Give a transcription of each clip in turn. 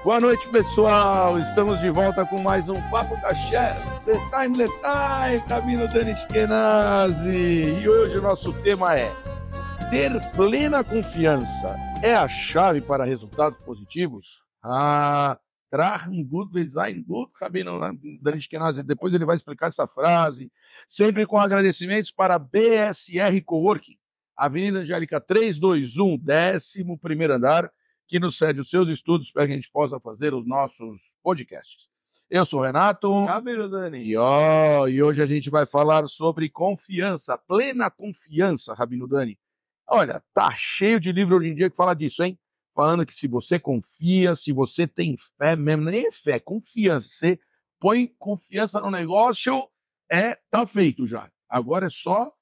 Boa noite, pessoal. Estamos de volta com mais um Papo Caché. Let's time, caminho Dani Eskenazi. E hoje o nosso tema é: ter plena confiança é a chave para resultados positivos? Tragen gut, wir sein gut, Rabino Dani Eskenazi. Depois ele vai explicar essa frase. Sempre com agradecimentos para BSR Coworking, Avenida Angélica 321, 11º andar, que nos cede os seus estudos para que a gente possa fazer os nossos podcasts. Eu sou o Renato. Rabino Dani. E hoje a gente vai falar sobre confiança, plena confiança, Rabino Dani. Olha, tá cheio de livro hoje em dia que fala disso, hein? Falando que se você confia, se você tem fé mesmo, nem é fé, confiança. Você põe confiança no negócio, tá feito já. Agora é só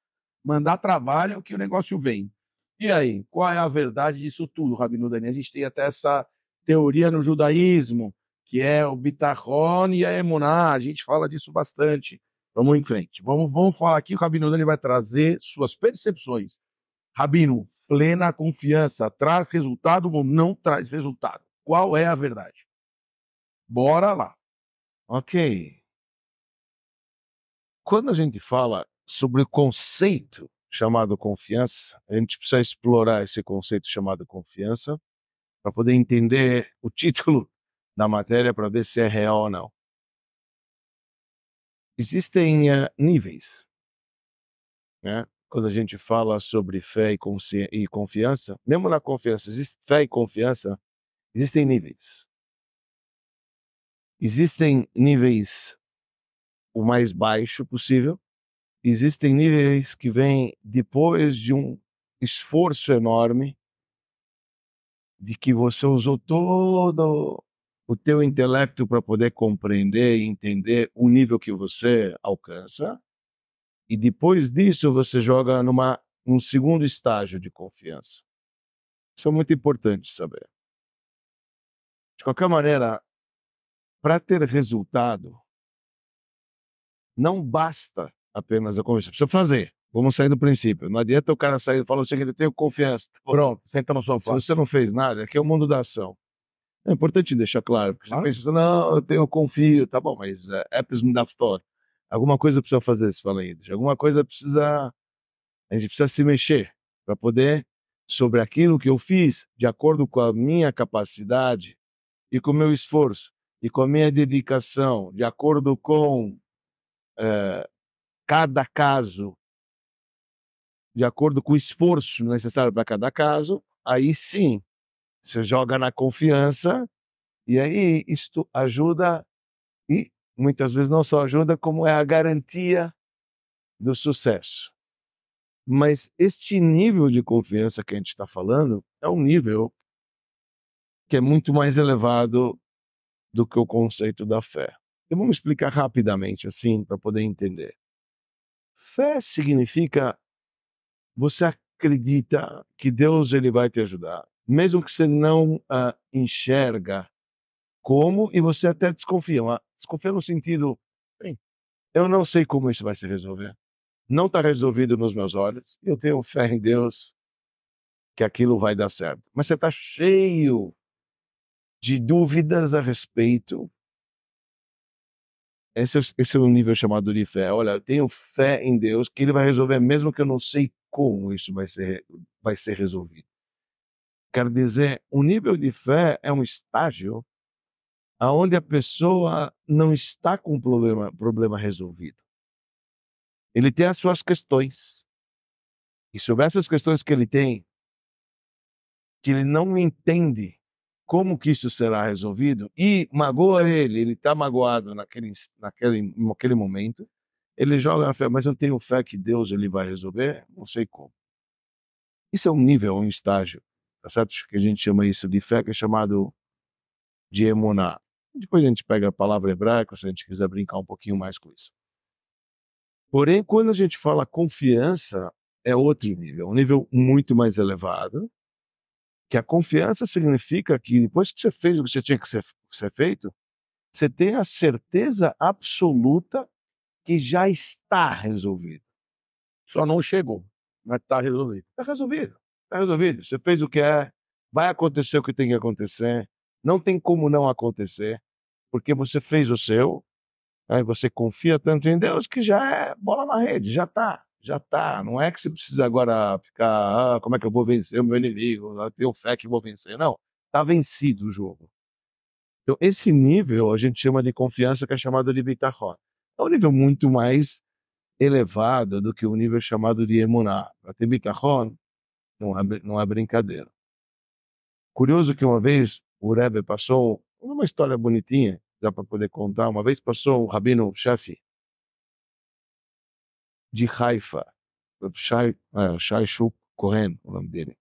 mandar trabalho que o negócio vem. E aí, qual é a verdade disso tudo, Rabino Dani? A gente tem até essa teoria no judaísmo, que é o bitachon e a emuná. A gente fala disso bastante. Vamos em frente. Vamos falar aqui, o Rabino Dani vai trazer suas percepções. Rabino, plena confiança, traz resultado ou não traz resultado? Qual é a verdade? Bora lá. Ok. Quando a gente fala sobre o conceito chamado confiança, a gente precisa explorar esse conceito chamado confiança para poder entender o título da matéria, para ver se é real ou não. Existem níveis, né? Quando a gente fala sobre fé e confiança, mesmo na confiança, existe fé e confiança, existem níveis. Existem níveis o mais baixo possível. Existem níveis que vêm depois de um esforço enorme, de que você usou todo o teu intelecto para poder compreender e entender o nível que você alcança. E depois disso você joga num segundo estágio de confiança. Isso é muito importante saber. De qualquer maneira, para ter resultado, não basta apenas a confiança. Precisa fazer. Vamos sair do princípio. Não adianta o cara sair e falar o seguinte: eu tenho confiança. Pronto, senta no sofá. Se você não fez nada, aqui é o mundo da ação. É importante deixar claro, porque você pensa assim, não, eu confio, tá bom, mas apps me dá fora. Alguma coisa precisa fazer, se fala aí. Alguma coisa a gente precisa se mexer para poder, sobre aquilo que eu fiz, de acordo com a minha capacidade e com o meu esforço e com a minha dedicação, de acordo com cada caso, de acordo com o esforço necessário para cada caso, aí sim, você joga na confiança e aí isto ajuda e muitas vezes não só ajuda, como é a garantia do sucesso. Mas este nível de confiança que a gente está falando é um nível que é muito mais elevado do que o conceito da fé. Então vamos explicar rapidamente assim para poder entender. Fé significa você acredita que Deus ele vai te ajudar, mesmo que você não enxerga como, e você até desconfia. Desconfia no sentido, bem, eu não sei como isso vai se resolver. Não está resolvido nos meus olhos. Eu tenho fé em Deus que aquilo vai dar certo. Mas você está cheio de dúvidas a respeito. Esse é o nível chamado de fé. Olha, eu tenho fé em Deus que Ele vai resolver, mesmo que eu não sei como isso vai ser resolvido. Quer dizer, o nível de fé é um estágio onde a pessoa não está com o problema resolvido. Ele tem as suas questões. E sobre essas questões que ele tem, que ele não entende como que isso será resolvido, e magoa ele está magoado naquele momento, ele joga na fé, mas eu tenho fé que Deus ele vai resolver, não sei como. Isso é um nível, um estágio, tá certo? Que a gente chama isso de fé, que é chamado de emuná. Depois a gente pega a palavra hebraica, se a gente quiser brincar um pouquinho mais com isso. Porém, quando a gente fala confiança, é outro nível, um nível muito mais elevado, que a confiança significa que depois que você fez o que você tinha que ser feito, você tem a certeza absoluta que já está resolvido. Só não chegou, mas está resolvido. Está resolvido. Está resolvido. Você fez o que vai acontecer o que tem que acontecer, Não tem como não acontecer, porque você fez o seu, aí você confia tanto em Deus que já é bola na rede, já tá, já tá. Não é que você precisa agora ficar, como é que eu vou vencer o meu inimigo? Eu tenho fé que vou vencer. Não, tá vencido o jogo. Então, esse nível a gente chama de confiança, que é chamado de bitachon. É um nível muito mais elevado do que o nível chamado de emuná. Para ter bitachon, não é brincadeira. Curioso que uma vez o Rebbe passou, uma história bonitinha, já para poder contar, uma vez passou um rabino-chefe de Haifa, Shai Shuk Cohen, o nome dele.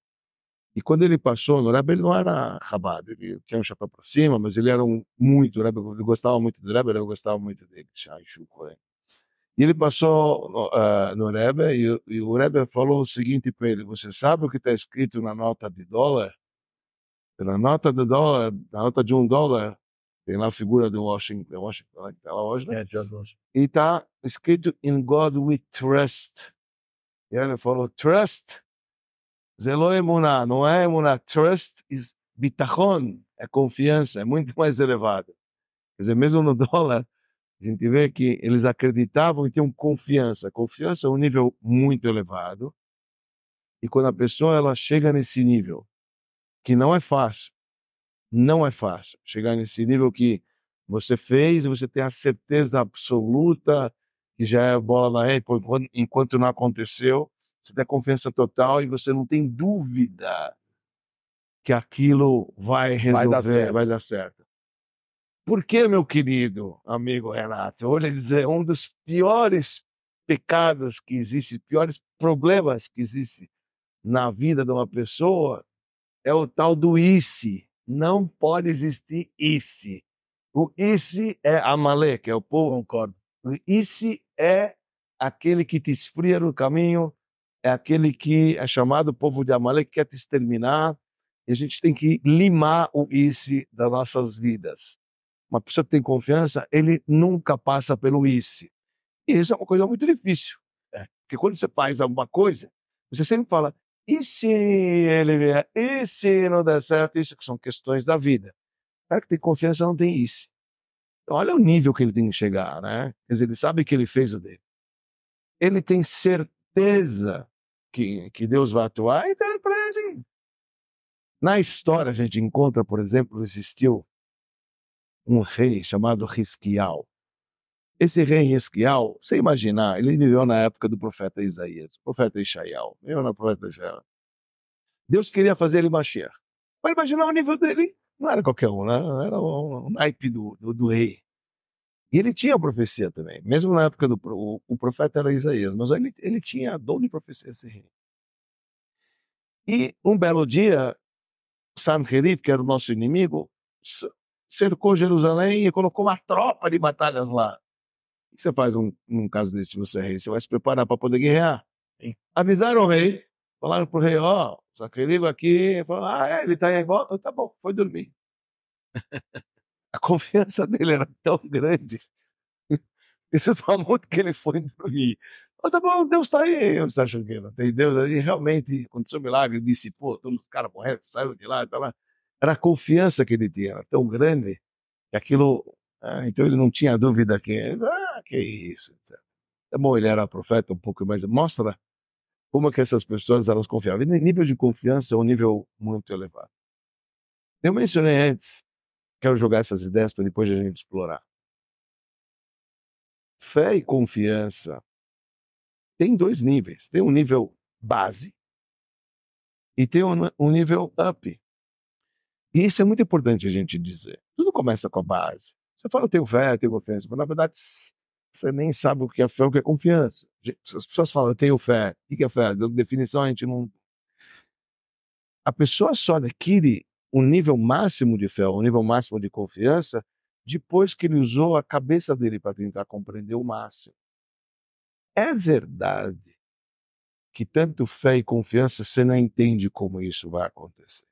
E quando ele passou no Rebbe, ele não era rabado, ele tinha um chapéu para cima, mas ele era muito, o Rebbe, ele gostava muito do Rebbe, eu gostava muito dele, Shai Shuk Cohen. E ele passou no Rebbe, e o Rebbe falou o seguinte para ele: você sabe o que está escrito na nota de dólar? Na nota de dólar, na nota de $1, tem lá a figura do Washington, né, que tá lá hoje, né? E está escrito In God we trust. E ele falou, trust, zelo emuná, não é emuná, trust is bitachon, é confiança, é muito mais elevado. Quer dizer, mesmo no dólar, a gente vê que eles acreditavam e tinham confiança. Confiança é um nível muito elevado. E quando a pessoa ela chega nesse nível, que não é fácil, não é fácil chegar nesse nível que você fez e você tem a certeza absoluta que já é bola na rede, enquanto não aconteceu, você tem a confiança total e você não tem dúvida que aquilo vai resolver, vai dar certo. Por que, meu querido amigo Renato? Vou lhe dizer, um dos piores pecados que existe, piores problemas que existe na vida de uma pessoa é o tal do isse. Não pode existir isse. O isse é Amaleque, é o povo. Concordo. O isse é aquele que te esfria no caminho, é aquele que é chamado povo de Amaleque, que quer te exterminar. E a gente tem que limar o isse das nossas vidas. Uma pessoa que tem confiança, ele nunca passa pelo isse. E isso é uma coisa muito difícil. Porque quando você faz alguma coisa, você sempre fala, e se ele vier? E se não der certo? Isso que são questões da vida. O cara que tem confiança não tem isso. Então, olha o nível que ele tem que chegar, né? Quer dizer, ele sabe que ele fez o dele. Ele tem certeza que Deus vai atuar, então é para ele. Na história, a gente encontra, por exemplo, existiu um rei chamado Hisquial. Esse rei Hisquial, você imaginar, ele viveu na época do profeta Isaías, profeta Ishaial, viveu na profeta Ishaial. Deus queria fazer ele Mashiach. Mas imaginar o nível dele, não era qualquer um, né? Era o naipe do rei. E ele tinha profecia também, mesmo na época o profeta era Isaías, mas ele tinha dom de profecia, esse rei. E um belo dia, Sanherib, que era o nosso inimigo, cercou Jerusalém e colocou uma tropa de batalhas lá. O que você faz num caso desse, se você é rei? Você vai se preparar para poder guerrear. Sim. Avisaram o rei, falaram pro rei, ó, Sanherib aqui, falou, ele tá aí em volta, tá bom, foi dormir. A confiança dele era tão grande, isso fala muito que ele foi dormir. Tá bom, Deus tá aí, você acha que não tem Deus aí? Realmente aconteceu um milagre, dissipou, todos os caras morreram, saíram de lá, tá lá. Era a confiança que ele tinha, era tão grande, que aquilo, então ele não tinha dúvida que isso, etc. É bom, ele era profeta um pouco mais, mostra como que essas pessoas elas confiavam. E nível de confiança é um nível muito elevado. Eu mencionei antes, quero jogar essas ideias para depois a gente explorar. Fé e confiança tem dois níveis. Tem um nível base e tem um nível up. E isso é muito importante a gente dizer. Tudo começa com a base. Você fala, eu tenho fé, eu tenho confiança, mas na verdade você nem sabe o que é fé, o que é confiança. As pessoas falam, eu tenho fé. O que é fé? De definição a gente não... A pessoa só adquire um nível máximo de fé, um nível máximo de confiança, depois que ele usou a cabeça dele para tentar compreender o máximo. É verdade que tanto fé e confiança você não entende como isso vai acontecer.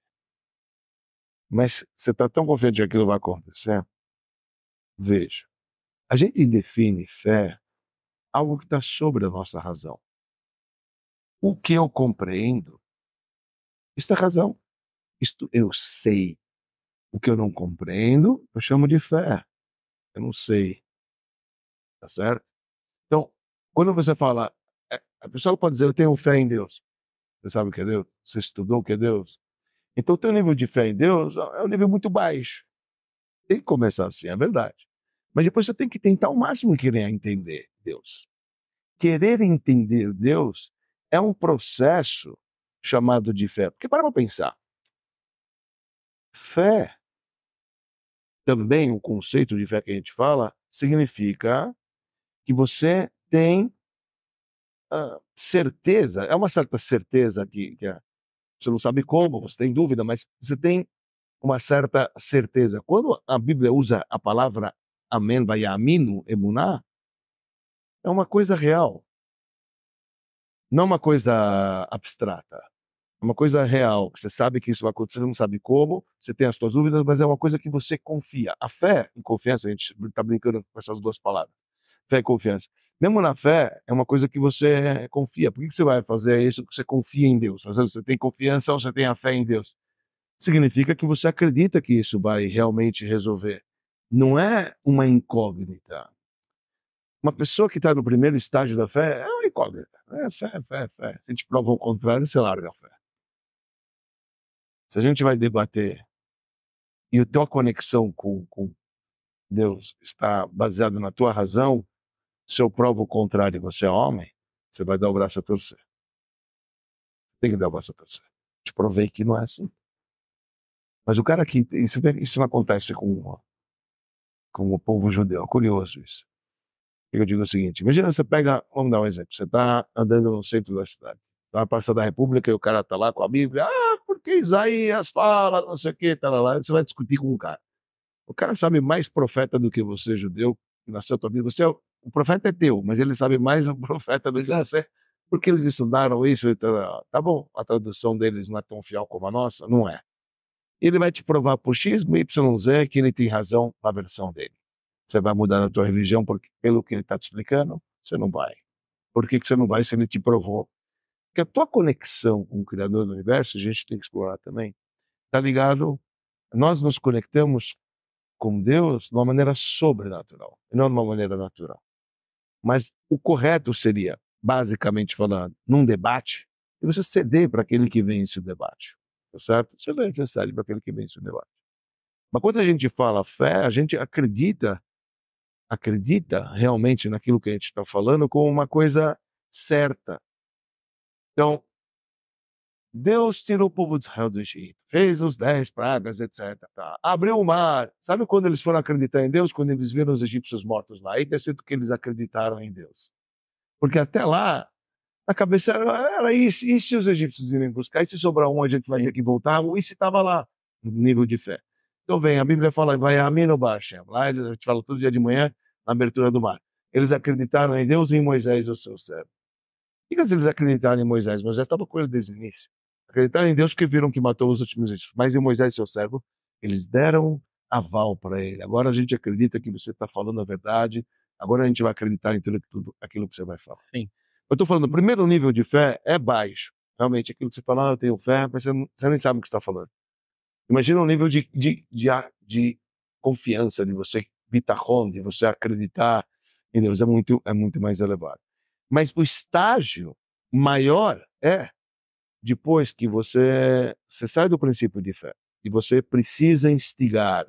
Mas você está tão confiante que aquilo vai acontecer? Veja, a gente define fé algo que está sobre a nossa razão. O que eu compreendo, isto é razão. Isto eu sei. O que eu não compreendo, eu chamo de fé. Eu não sei. Tá certo? Então, quando você fala, a pessoa pode dizer, eu tenho fé em Deus. Você sabe o que é Deus? Você estudou o que é Deus? Então, o teu nível de fé em Deus é um nível muito baixo. Tem que começar assim, é verdade. Mas depois você tem que tentar ao máximo querer entender Deus. Querer entender Deus é um processo chamado de fé. Porque para pensar, fé, também o conceito de fé que a gente fala, significa que você tem certeza, é uma certa certeza que você não sabe como, você tem dúvida, mas você tem uma certa certeza. Quando a Bíblia usa a palavra amém, vai amino, emuná, é uma coisa real, não uma coisa abstrata. É uma coisa real, que você sabe que isso vai acontecer, você não sabe como, você tem as suas dúvidas, mas é uma coisa que você confia. A fé e confiança, a gente está brincando com essas duas palavras. Fé e confiança. Mesmo na fé, é uma coisa que você confia. Por que você vai fazer isso? Porque você confia em Deus. Às vezes você tem confiança ou você tem a fé em Deus. Significa que você acredita que isso vai realmente resolver. Não é uma incógnita. Uma pessoa que está no primeiro estágio da fé é uma incógnita. É fé, fé, fé. Se a gente prova o contrário, você larga a fé. Se a gente vai debater e a tua conexão com Deus está baseada na tua razão, se eu provo o contrário e você é homem, você vai dar o braço a torcer. Tem que dar o braço a torcer. Te provei que não é assim. Mas o cara que... Isso não acontece com o povo judeu. É curioso isso. Eu digo o seguinte, imagina você pega... Vamos dar um exemplo. Você está andando no centro da cidade. Está na Praça da República e o cara está lá com a Bíblia. Porque Isaías fala, não sei o que, tá lá. Você vai discutir com o cara. O cara sabe mais profeta do que você, judeu, que nasceu a tua vida. O profeta é teu, mas ele sabe mais o profeta do que você, porque eles estudaram isso. E tá bom, a tradução deles não é tão fiel como a nossa? Não é. Ele vai te provar por X, Y, Z que ele tem razão na versão dele. Você vai mudar a tua religião pelo que ele está te explicando? Você não vai. Por que você não vai se ele te provou? Porque a tua conexão com o Criador do Universo, a gente tem que explorar também, está ligado, nós nos conectamos com Deus de uma maneira sobrenatural, e não de uma maneira natural. Mas o correto seria, basicamente falando, num debate, e você ceder para aquele que vence o debate. Tá certo? Você cede para aquele que vence o debate. Mas quando a gente fala fé, a gente acredita realmente naquilo que a gente está falando como uma coisa certa. Então, Deus tirou o povo de Israel do Egito, fez os 10 pragas, etc. Tá? Abriu o mar. Sabe quando eles foram acreditar em Deus? Quando eles viram os egípcios mortos lá. Aí tem sido que eles acreditaram em Deus. Porque até lá, a cabeça era isso. E se os egípcios irem buscar? E se sobrar um, a gente vai ter que voltar? E se estava lá, no nível de fé. Então vem, a Bíblia fala, vai a mim no Bashem. Lá a gente fala todo dia de manhã, na abertura do mar. Eles acreditaram em Deus e em Moisés, o seu servo. Por que eles acreditaram em Moisés? Moisés estava com ele desde o início. Acreditaram em Deus porque viram que matou os últimos egípcios. Mas em Moisés, seu servo, eles deram aval para ele. Agora a gente acredita que você está falando a verdade. Agora a gente vai acreditar em tudo aquilo que você vai falar. Sim. Eu estou falando, o primeiro nível de fé é baixo. Realmente, aquilo que você fala, eu tenho fé, mas você nem sabe o que você está falando. Imagina um nível de confiança, de você, bitachon, de você acreditar em Deus. É muito mais elevado. Mas o estágio maior é depois que você sai do princípio de fé e você precisa instigar,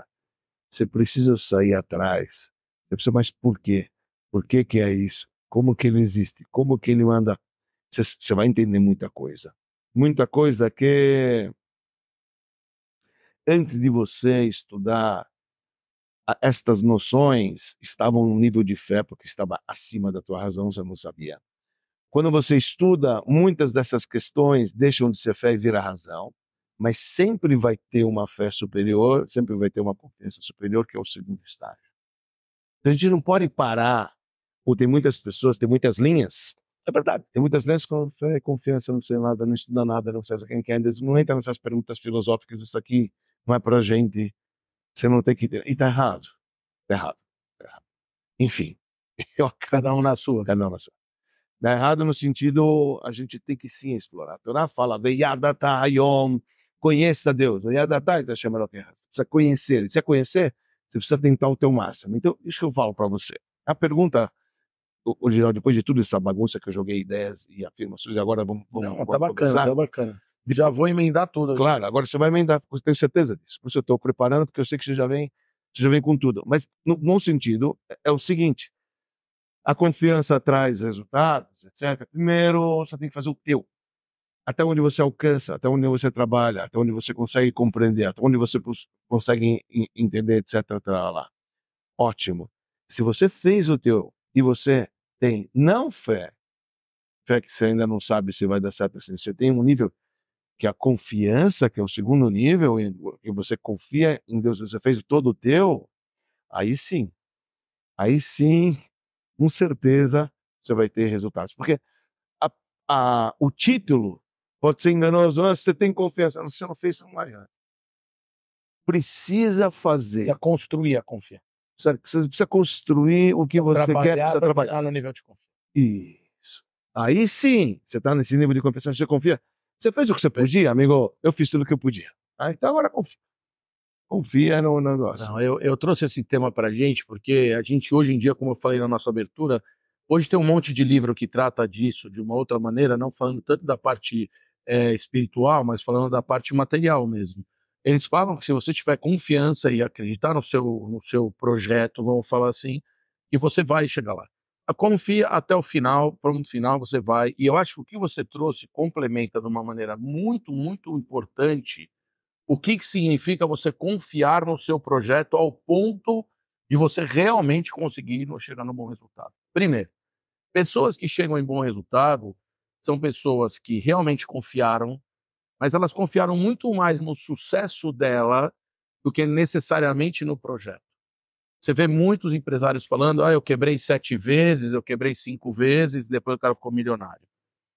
você precisa sair atrás. Você precisa, mas por quê? Por que que é isso? Como que ele existe? Como que ele anda? Você vai entender muita coisa. Muita coisa que antes de você estudar estas noções estavam no nível de fé porque estava acima da tua razão, você não sabia. Quando você estuda, muitas dessas questões deixam de ser fé e virar razão, mas sempre vai ter uma fé superior, sempre vai ter uma confiança superior, que é o segundo estágio. Então a gente não pode parar, ou tem muitas pessoas, tem muitas linhas, é verdade, tem muitas linhas com fé e confiança, não sei nada, não estuda nada, não sei quem quer, não entra nessas perguntas filosóficas, isso aqui não é pra gente, você não tem que ter, e tá errado, tá errado, tá errado. Enfim, Cada um na sua. Cada um na sua. Dá errado no sentido, a gente tem que sim explorar. A Torá fala, Veiadata Hayom, conheça Deus. Você precisa conhecer. Você precisa conhecer, você precisa tentar o teu máximo. Então, isso que eu falo para você. A pergunta original, depois de tudo essa bagunça que eu joguei ideias e afirmações, agora vamos Não, tá vamos bacana, começar. tá bacana. Já vou emendar tudo. Claro, agora você vai emendar, eu tenho certeza disso. Por isso eu estou preparando, porque eu sei que você já vem com tudo. Mas, no bom sentido, é o seguinte: a confiança traz resultados, etc. Primeiro, você tem que fazer o teu. Até onde você alcança, até onde você trabalha, até onde você consegue compreender, até onde você consegue entender, etc. Lá. Ótimo. Se você fez o teu e você tem não fé que você ainda não sabe se vai dar certo assim, você tem um nível que a confiança, que é o segundo nível, e você confia em Deus, você fez todo o teu, aí sim, com certeza você vai ter resultados. Porque o título pode ser enganoso. Você tem confiança, você não fez, você não adianta. Precisa fazer. Precisa construir a confiança. Você precisa construir o que você quer, precisa trabalhar. No nível de confiança. Isso. Aí sim, você está nesse nível de confiança, você confia. Você fez o que você podia, amigo? Eu fiz tudo o que eu podia. Então agora confia. Confia no negócio. Não, eu trouxe esse tema para a gente porque a gente hoje em dia, como eu falei na nossa abertura, hoje tem um monte de livro que trata disso de uma outra maneira, não falando tanto da parte espiritual, mas falando da parte material mesmo. Eles falam que se você tiver confiança e acreditar no seu projeto, vamos falar assim, que você vai chegar lá. Confia até o final, para no final você vai. E eu acho que o que você trouxe complementa de uma maneira muito, muito importante o que significa você confiar no seu projeto ao ponto de você realmente conseguir chegar no bom resultado. Primeiro, pessoas que chegam em bom resultado são pessoas que realmente confiaram, mas elas confiaram muito mais no sucesso dela do que necessariamente no projeto. Você vê muitos empresários falando, eu quebrei 7 vezes, eu quebrei 5 vezes, depois o cara ficou milionário.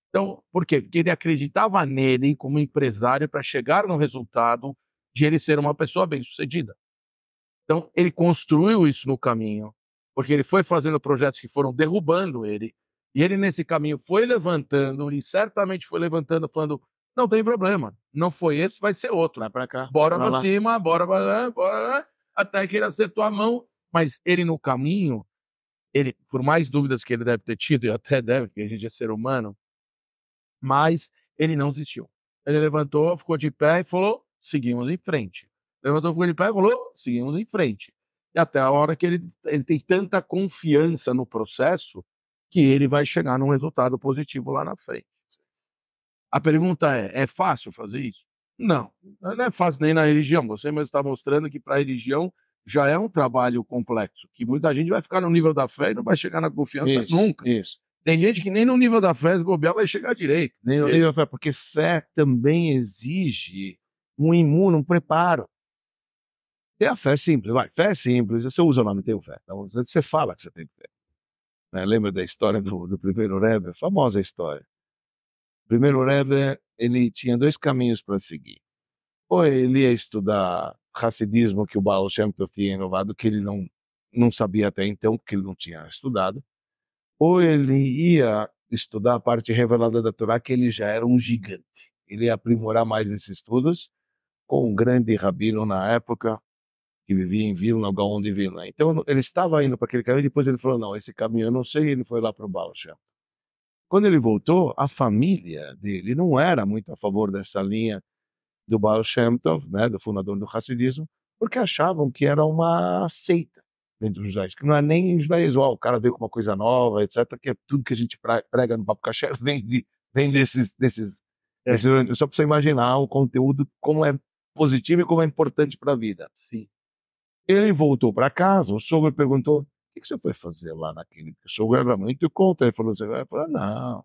Então, por quê? Porque ele acreditava nele como empresário para chegar no resultado de ele ser uma pessoa bem-sucedida. Então, ele construiu isso no caminho, porque ele foi fazendo projetos que foram derrubando ele, e ele nesse caminho foi levantando, e certamente foi levantando, falando, não tem problema, não foi esse, vai ser outro. Vai para cá. Bora para cima, bora para lá, até que ele acertou a mão, mas ele no caminho, ele, por mais dúvidas que ele deve ter tido, e até deve, porque a gente é ser humano, mas ele não desistiu. Ele levantou, ficou de pé e falou, seguimos em frente. Levantou, ficou de pé e falou, seguimos em frente. E até a hora que ele tem tanta confiança no processo que ele vai chegar num resultado positivo lá na frente. A pergunta é fácil fazer isso? Não, não é fácil nem na religião. Você mesmo está mostrando que para a religião já é um trabalho complexo, que muita gente vai ficar no nível da fé e não vai chegar na confiança nunca. Isso. Tem gente que nem no nível da fé, se bobear, vai chegar direito. Nem no nível da fé, porque fé também exige um preparo. Tem a fé simples, fé é simples, você usa o nome, tem fé. Então, você fala que você tem fé. Né? Lembra da história do primeiro Rebbe? Famosa história. O primeiro Rebbe, ele tinha 2 caminhos para seguir. Ou ele ia estudar Hassidismo, que o Baal Shem Tov tinha inovado, que ele não sabia até então, porque ele não tinha estudado. Ou ele ia estudar a parte revelada da Torá, que ele já era um gigante. Ele ia aprimorar mais esses estudos com um grande rabino na época, que vivia em Vilna, Gaon de Vilna. Então ele estava indo para aquele caminho, e depois ele falou, não, esse caminho eu não sei, e ele foi lá para o Baal Shem. Quando ele voltou, a família dele não era muito a favor dessa linha do Baal Shem Tov, né, do fundador do Hassidismo, porque achavam que era uma seita dentro dos judaísmos, que não é nem judaísmo, o cara veio com uma coisa nova, etc., que é tudo que a gente prega no Papo Kasher vem desses só para você imaginar o conteúdo, como é positivo e como é importante para a vida. Sim. Ele voltou para casa, o sogro perguntou, o que você foi fazer lá naquele? O sogro era muito contra, ele falou, não,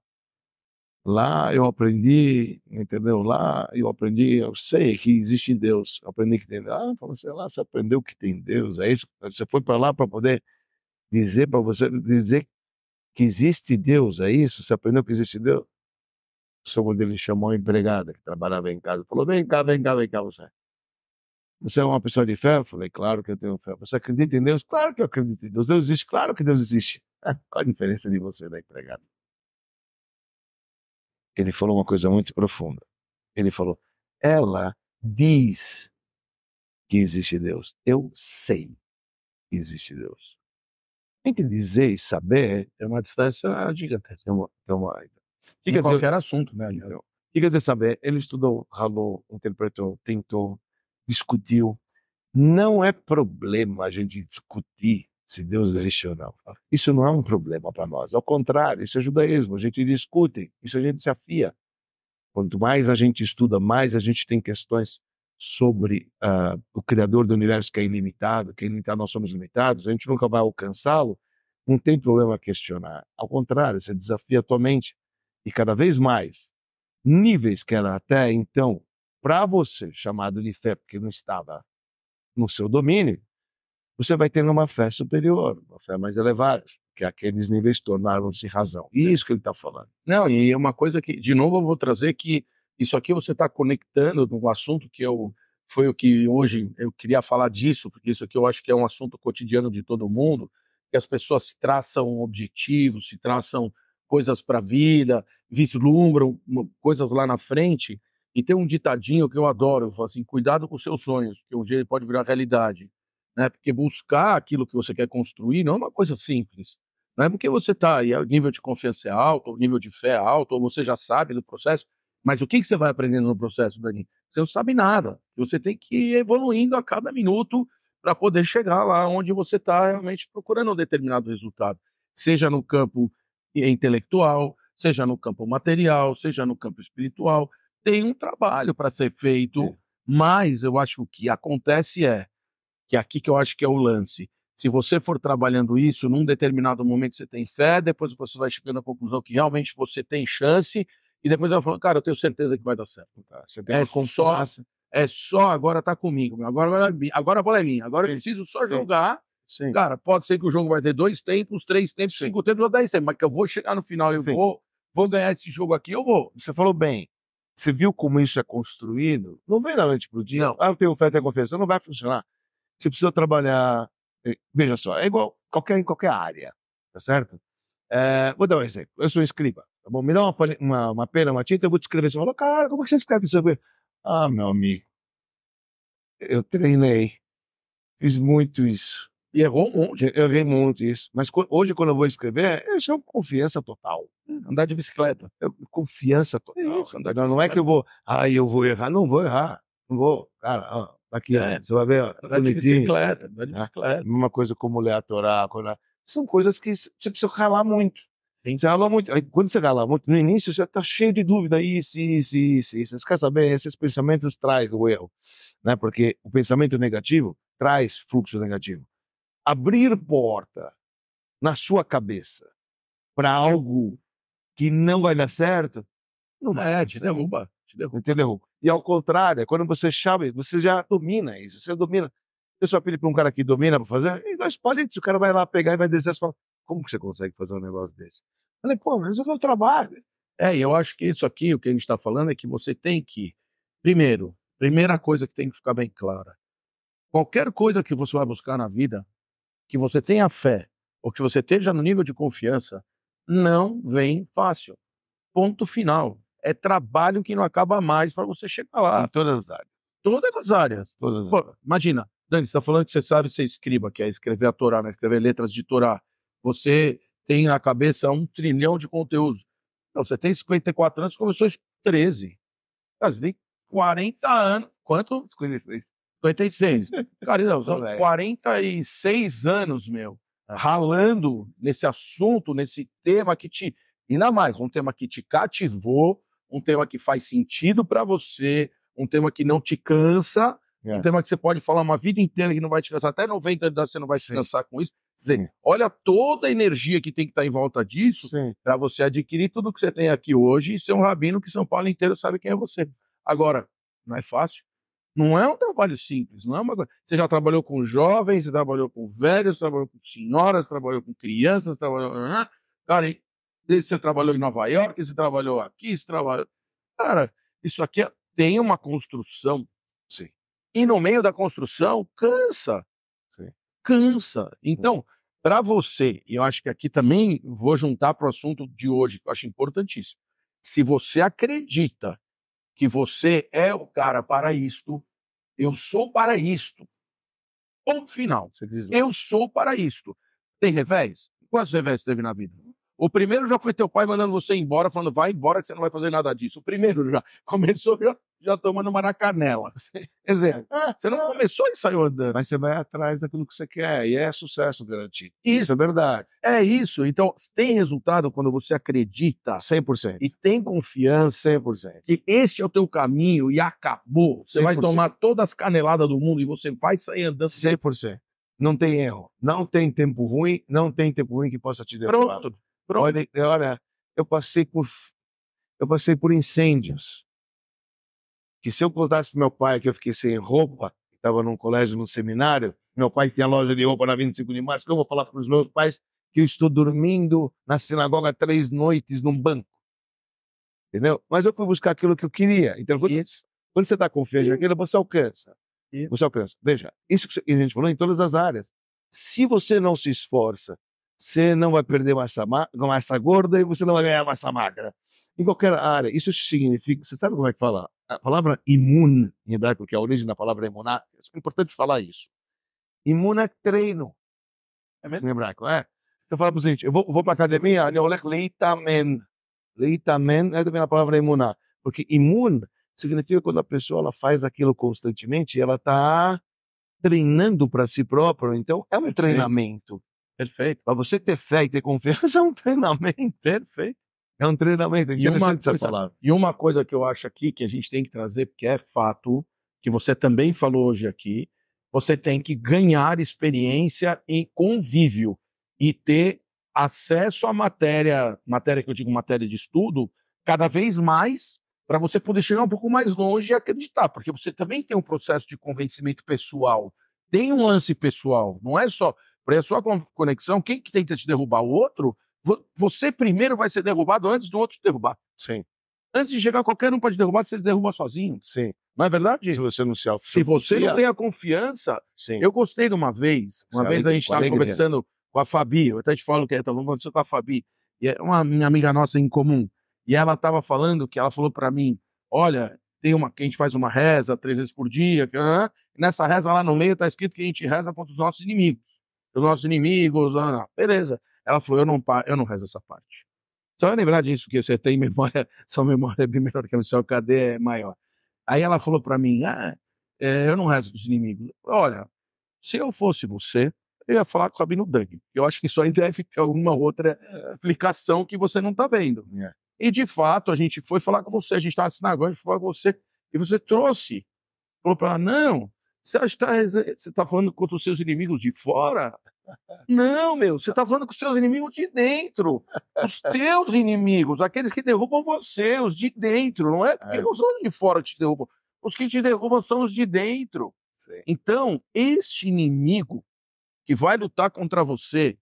lá eu aprendi, entendeu? Lá eu sei que existe Deus. Eu aprendi que tem Deus. Falou assim, lá você aprendeu que tem Deus. É isso? Você foi para lá para poder dizer que existe Deus, é isso? Você aprendeu que existe Deus? O sogro dele chamou a empregada que trabalhava em casa. Falou, vem cá você. Você é uma pessoa de fé? Eu falei, claro que eu tenho fé. Você acredita em Deus? Claro que eu acredito em Deus. Deus existe? Claro que Deus existe. Qual a diferença de você da empregada? Ele falou uma coisa muito profunda. Ele falou, ela diz que existe Deus. Eu sei que existe Deus. Entre dizer e saber É uma distância gigantesca. que Em quer dizer, qualquer assunto, né? então, o que quer dizer saber? Ele estudou, ralou, interpretou, tentou, discutiu. Não é problema a gente discutir se Deus existe ou não. Isso não é um problema para nós. Ao contrário, isso é judaísmo. A gente discute, isso a gente se afia. Quanto mais a gente estuda, mais a gente tem questões sobre o Criador do Universo, que é ilimitado, nós somos limitados, a gente nunca vai alcançá-lo, não tem problema questionar. Ao contrário, você desafia a tua mente. E cada vez mais, níveis que era até então, para você, chamado de fé, porque não estava no seu domínio, você vai tendo uma fé superior, uma fé mais elevada, que aqueles níveis tornaram-se razão. E isso que ele está falando. Não, e é uma coisa que, de novo, eu vou trazer que isso aqui você está conectando no assunto foi o que hoje eu queria falar disso, porque isso aqui eu acho que é um assunto cotidiano de todo mundo, que as pessoas se traçam objetivos, se traçam coisas para a vida, vislumbram coisas lá na frente, e tem um ditadinho que eu adoro, eu falo assim, cuidado com os seus sonhos, porque um dia ele pode virar realidade, né? Porque buscar aquilo que você quer construir não é uma coisa simples. Não é porque você está e o nível de confiança é alto, o nível de fé é alto, ou você já sabe do processo, mas o que você vai aprendendo no processo, Dani? Você não sabe nada. Você tem que ir evoluindo a cada minuto para poder chegar lá onde você está realmente procurando um determinado resultado. Seja no campo intelectual, seja no campo material, seja no campo espiritual. Tem um trabalho para ser feito, mas eu acho que o que acontece que é aqui que eu acho que é o lance. Se você for trabalhando isso, num determinado momento você tem fé, depois você vai chegando à conclusão que realmente você tem chance, e depois vai falando, cara, eu tenho certeza que vai dar certo. Tá? Você tem É só agora tá comigo. Agora a bola é minha. Agora eu preciso só jogar. Sim. Cara, pode ser que o jogo vai ter 2 tempos, 3 tempos, 5 tempos ou 10 tempos, mas que eu vou chegar no final, eu vou ganhar esse jogo aqui, eu vou. Você falou bem. Você viu como isso é construído? Não vem da noite pro dia. Não. Eu tenho fé, tenho confiança. Não vai funcionar. Você precisa trabalhar. Veja só, é igual em qualquer área, tá certo? Vou dar um exemplo. Eu sou escriba, tá bom? Me dá uma pena, uma tinta, eu vou te escrever. Você fala, cara, como é que você escreve isso? Ah, meu amigo, eu treinei, fiz muito isso. E errou um monte. Eu errei muito isso. Mas hoje, quando eu vou escrever, eu chamo confiança total. Andar de bicicleta. Confiança total. Isso, não é que eu vou errar. Não vou errar. Não vou. Cara, ó, aqui, ó, você vai ver, ó, andar de bicicleta. Uma coisa como ler a Torá. São coisas que você precisa ralar muito. Sim. Você rala muito. Aí, quando você rala muito, no início você está cheio de dúvida. Isso. Você quer saber? Esses pensamentos trazem o erro. Né? Porque o pensamento negativo traz fluxo negativo. Abrir porta na sua cabeça para algo que não vai dar certo, não vai. Te derruba. Entendeu? E ao contrário, quando você sabe, você já domina isso. Você domina. Você só pede para um cara que domina para fazer, e 2 palitos, o cara vai lá pegar e vai descer e fala, como que você consegue fazer um negócio desse? Eu falei, pô, mas eu vou trabalho. E eu acho que isso aqui, o que a gente está falando é que você tem que, primeira coisa que tem que ficar bem clara, qualquer coisa que você vai buscar na vida, que você tenha fé, ou que você esteja no nível de confiança, não vem fácil. Ponto final. É trabalho que não acaba mais para você chegar lá. Em todas as áreas. Todas as áreas. Pô, imagina, Dani, você está falando que você sabe ser escriba, que é escrever a Torá, né? Escrever letras de Torá. Você tem na cabeça 1 trilhão de conteúdos. Então, você tem 54 anos, começou aos 13. Cara, você tem 40 anos. Quanto? 56. Cara, não, são 46 anos, meu, ralando nesse assunto, nesse tema que te... Ainda mais, um tema que te cativou, um tema que faz sentido para você, um tema que não te cansa, um tema que você pode falar uma vida inteira que não vai te cansar, até 90 anos você não vai se cansar com isso. Quer dizer, olha toda a energia que tem que estar em volta disso para você adquirir tudo que você tem aqui hoje e ser um rabino que São Paulo inteiro sabe quem é você. Agora, não é fácil. Não é um trabalho simples, não é uma coisa. Você já trabalhou com jovens, você trabalhou com velhos, você trabalhou com senhoras, você trabalhou com crianças, trabalhou... Cara, você trabalhou em Nova York, você trabalhou aqui, você trabalhou... Cara, isso aqui tem uma construção. Sim. E no meio da construção, cansa. Sim. Cansa. Então, para você, e eu acho que aqui também vou juntar para o assunto de hoje, que eu acho importantíssimo. Se você acredita que você é o cara para isto, eu sou para isto. Ponto final. Você diz, Eu sou para isto. Tem revés? Quantos revés teve na vida? O primeiro já foi teu pai mandando você embora, falando, vai embora que você não vai fazer nada disso. O primeiro já começou já tomando uma na canela. Quer dizer, você não começou e saiu andando. mas você vai atrás daquilo que você quer, e é sucesso garantido. Isso é verdade. É isso. Então, tem resultado quando você acredita 100%. e tem confiança 100%. que este é o teu caminho e acabou. Você vai 100%. tomar todas as caneladas do mundo e você vai sair andando. 100%. Não tem erro. Não tem tempo ruim, não tem tempo ruim que possa te derrubar. Pronto. Olha, eu passei por incêndios. Que se eu contasse pro meu pai que eu fiquei sem roupa, estava num colégio, num seminário, meu pai tinha loja de roupa na 25 de março, que eu vou falar para os meus pais que eu estou dormindo na sinagoga 3 noites num banco. Entendeu? Mas eu fui buscar aquilo que eu queria. Então, quando você está confiante naquilo, você alcança. Você alcança. Veja, isso que a gente falou em todas as áreas. Se você não se esforça, você não vai perder massa gorda e você não vai ganhar massa magra. Em qualquer área. Isso significa... Você sabe como é que fala? A palavra imun, em hebraico, que é a origem da palavra emuná, é importante falar isso. Imun é treino. É mesmo? Em hebraico, é. Eu falo para o seguinte, eu vou para a academia, eu olho leitamen. Leitamen é também a palavra emuná. Porque imun significa quando a pessoa ela faz aquilo constantemente e ela está treinando para si própria. Então, é um treinamento. Perfeito. Para você ter fé e ter confiança, é um treinamento. Perfeito. É um treinamento. E uma coisa que eu acho aqui que a gente tem que trazer, porque é fato, que você também falou hoje aqui, você tem que ganhar experiência em convívio e ter acesso à matéria que eu digo matéria de estudo, cada vez mais, para você poder chegar um pouco mais longe e acreditar, porque você também tem um processo de convencimento pessoal, tem um lance pessoal, não é só, para a sua conexão, quem que tenta te derrubar? O outro? Você primeiro vai ser derrubado antes do outro te derrubar. Sim. Antes de chegar qualquer um para te derrubar, você se derruba sozinho. Sim. Não é verdade? Se você não Se você não tem a confiança... Sim. Eu gostei de uma vez a gente estava conversando com a Fabi, eu até te falo que estava conversando com a Fabi, e é uma minha amiga nossa em comum, e ela estava falando que ela falou para mim, olha, tem que a gente faz uma reza 3 vezes por dia, nessa reza lá no meio está escrito que a gente reza contra os nossos inimigos. Os nossos inimigos, beleza. Ela falou, eu não rezo essa parte. Só vai lembrar disso, porque você tem memória, sua memória é bem melhor que a minha, seu KD é maior. Aí ela falou para mim, eu não rezo com os inimigos. Olha, se eu fosse você, eu ia falar com o Rabino Dani. Eu acho que isso aí deve ter alguma outra aplicação que você não está vendo. Yeah. E, de fato, a gente foi falar com você, a gente estava na sinagoga, a gente foi falar com você, e você trouxe. Falou para ela, não, você está falando contra os seus inimigos de fora? Não, você está falando com os seus inimigos de dentro. Os teus inimigos, aqueles que derrubam você, os de dentro. Não é porque não são os de fora que te derrubam. Os que te derrubam são os de dentro. Sim. Então, este inimigo que vai lutar contra você,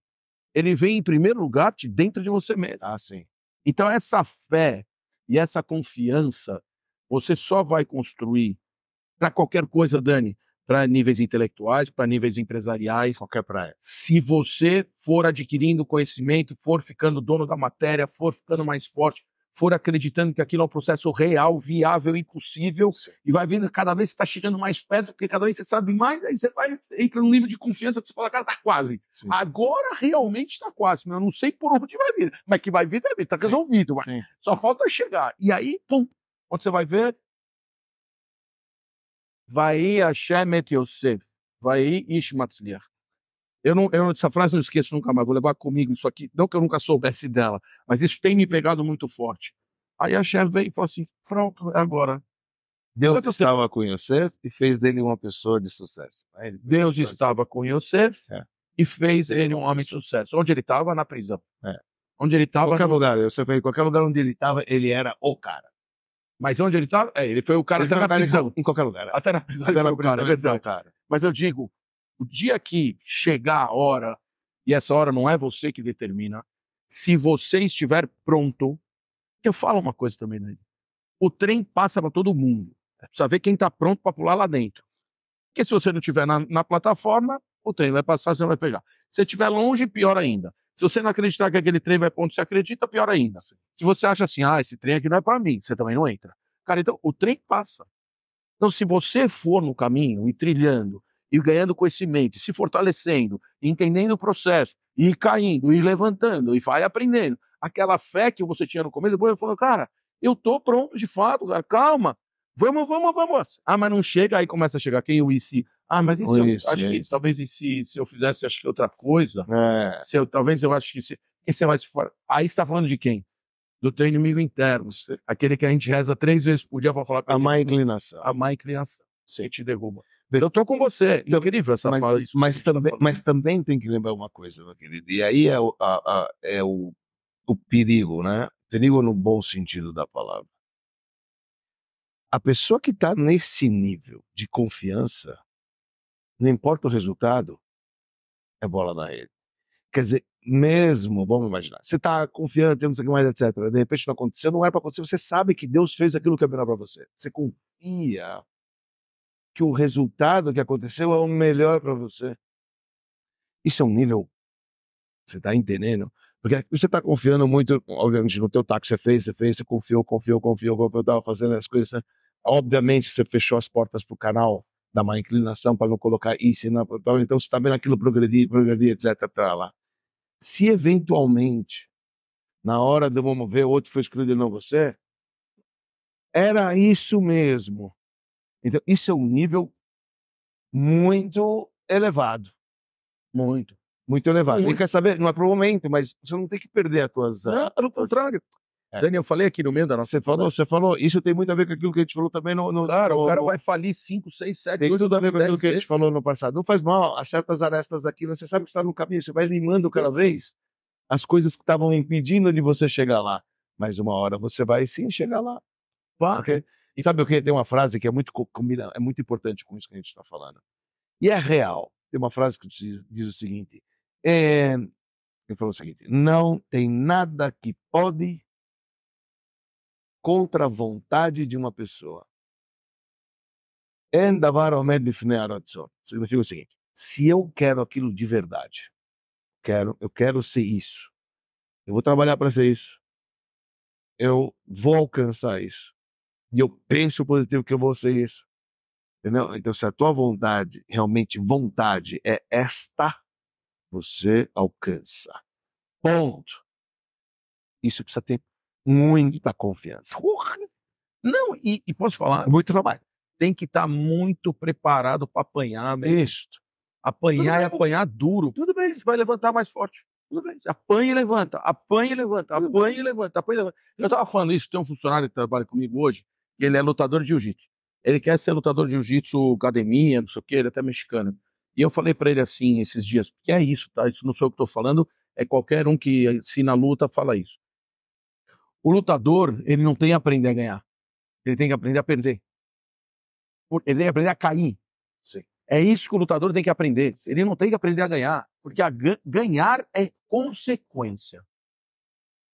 ele vem em primeiro lugar de dentro de você mesmo. Sim. Então, essa fé e essa confiança, você só vai construir para qualquer coisa, Dani, para níveis intelectuais, para níveis empresariais, qualquer praia. Se você for adquirindo conhecimento, for ficando dono da matéria, for ficando mais forte, for acreditando que aquilo é um processo real, viável e possível, sim, e vai vendo cada vez você está chegando mais perto, porque cada vez você sabe mais, aí você entra num nível de confiança que você fala, cara, tá quase. Sim. Agora realmente está quase, eu não sei por onde vai vir, mas que vai vir, está resolvido, mas só falta chegar. E aí, pum, onde você vai ver? Vai Hashem et Yosef, vai Ish Matzliach. Essa frase eu não esqueço nunca mais, vou levar comigo isso aqui, não que eu nunca soubesse dela, mas isso tem me pegado muito forte. Aí Hashem veio e falou assim, pronto, é agora. Deus estava com Yosef e fez dele uma pessoa de sucesso. Deus estava com Yosef e fez ele um homem de sucesso. Onde ele estava? Na prisão. Onde ele estava? Qualquer lugar, Yosef, em qualquer lugar onde ele estava, ele era o cara. Mas onde ele estava? Ele foi o cara até na prisão. Em qualquer lugar. Até na prisão ele foi o cara, é verdade. Mas eu digo, o dia que chegar a hora, e essa hora não é você que determina, se você estiver pronto, eu falo uma coisa também, né? O trem passa para todo mundo. Precisa ver quem está pronto para pular lá dentro. Porque se você não estiver na plataforma, o trem vai passar, você não vai pegar. Se você estiver longe, pior ainda. Se você não acreditar que aquele trem vai para onde você acredita, pior ainda. Se você acha assim, esse trem aqui não é para mim, você também não entra. Cara, então o trem passa. Então, se você for no caminho e trilhando, e ganhando conhecimento, e se fortalecendo, e entendendo o processo, e caindo, e levantando, e vai aprendendo, aquela fé que você tinha no começo, depois falando, cara, eu tô pronto de fato, cara, calma, vamos. Ah, mas não chega, aí começa a chegar quem o e se. Ah, mas e se eu, acho que talvez se eu fizesse, acho que outra coisa, talvez eu acho que se você vai se for... Aí você está falando de quem? Do teu inimigo interno, aquele que a gente reza 3 vezes por dia para falar com a má inclinação. A má inclinação. Você te derruba. Eu tô com você. Incrível essa fala. Mas também tem que lembrar uma coisa, meu querido. E aí é o perigo, né? Perigo no bom sentido da palavra. A pessoa que está nesse nível de confiança, não importa o resultado, é bola na rede. Quer dizer, mesmo, vamos imaginar, você está confiante, não sei o que mais, etc. De repente não aconteceu, não era para acontecer, você sabe que Deus fez aquilo que é melhor para você. Você confia que o resultado que aconteceu é o melhor para você. Isso é um nível, você está entendendo? Porque você está confiando muito, obviamente, no teu táxi você fez, você confiou, estava fazendo as coisas. Né? Obviamente, você fechou as portas para o canal da má inclinação para não colocar isso, então você está vendo aquilo progredir, etc. Pra lá. Se eventualmente, na hora de vamos ver, o outro foi escolhido e não você, era isso mesmo. Então, isso é um nível muito elevado. Muito elevado. E quer saber? Não é pro momento, mas você não tem que perder as tuas... Não, pelo contrário. Dani, eu falei aqui no meio da nossa... Você falou. Isso tem muito a ver com aquilo que a gente falou também no... Claro, o cara vai falir 5, 6, 7, 8... Tem tudo a ver com aquilo que a gente falou no passado. Não faz mal a certas arestas aqui, você sabe que está no caminho, você vai limando cada vez as coisas que estavam impedindo de você chegar lá. Mas uma hora você vai sim chegar lá. Okay? E sabe o que? Tem uma frase que é muito importante com isso que a gente está falando. E é real. Tem uma frase que diz o seguinte... Ele falou o seguinte: não tem nada que pode contra a vontade de uma pessoa. Significa o seguinte: se eu quero aquilo de verdade, eu quero ser isso, eu vou trabalhar para ser isso, eu vou alcançar isso, e eu penso positivo que eu vou ser isso, entendeu? Então, se a tua vontade, realmente vontade, é esta, você alcança. Ponto. Isso precisa ter muita confiança. Não, e posso falar? Muito trabalho. Tem que estar muito preparado para apanhar. Isso. Apanhar e apanhar duro. Tudo bem. Você vai levantar mais forte. Tudo bem. Apanha e levanta. Apanha e levanta. Apanha e levanta. Apanha e levanta. Eu estava falando isso, tem um funcionário que trabalha comigo hoje, que ele é lutador de jiu-jitsu. Ele quer ser lutador de jiu-jitsu, academia, não sei o quê, ele é até mexicano. E eu falei para ele assim, esses dias, que é isso, tá? Isso não sou eu que estou falando, é qualquer um que ensina luta fala isso. O lutador, ele não tem que aprender a ganhar. Ele tem que aprender a perder. Ele tem que aprender a cair. Sim. É isso que o lutador tem que aprender. Ele não tem que aprender a ganhar. Porque ganhar é consequência.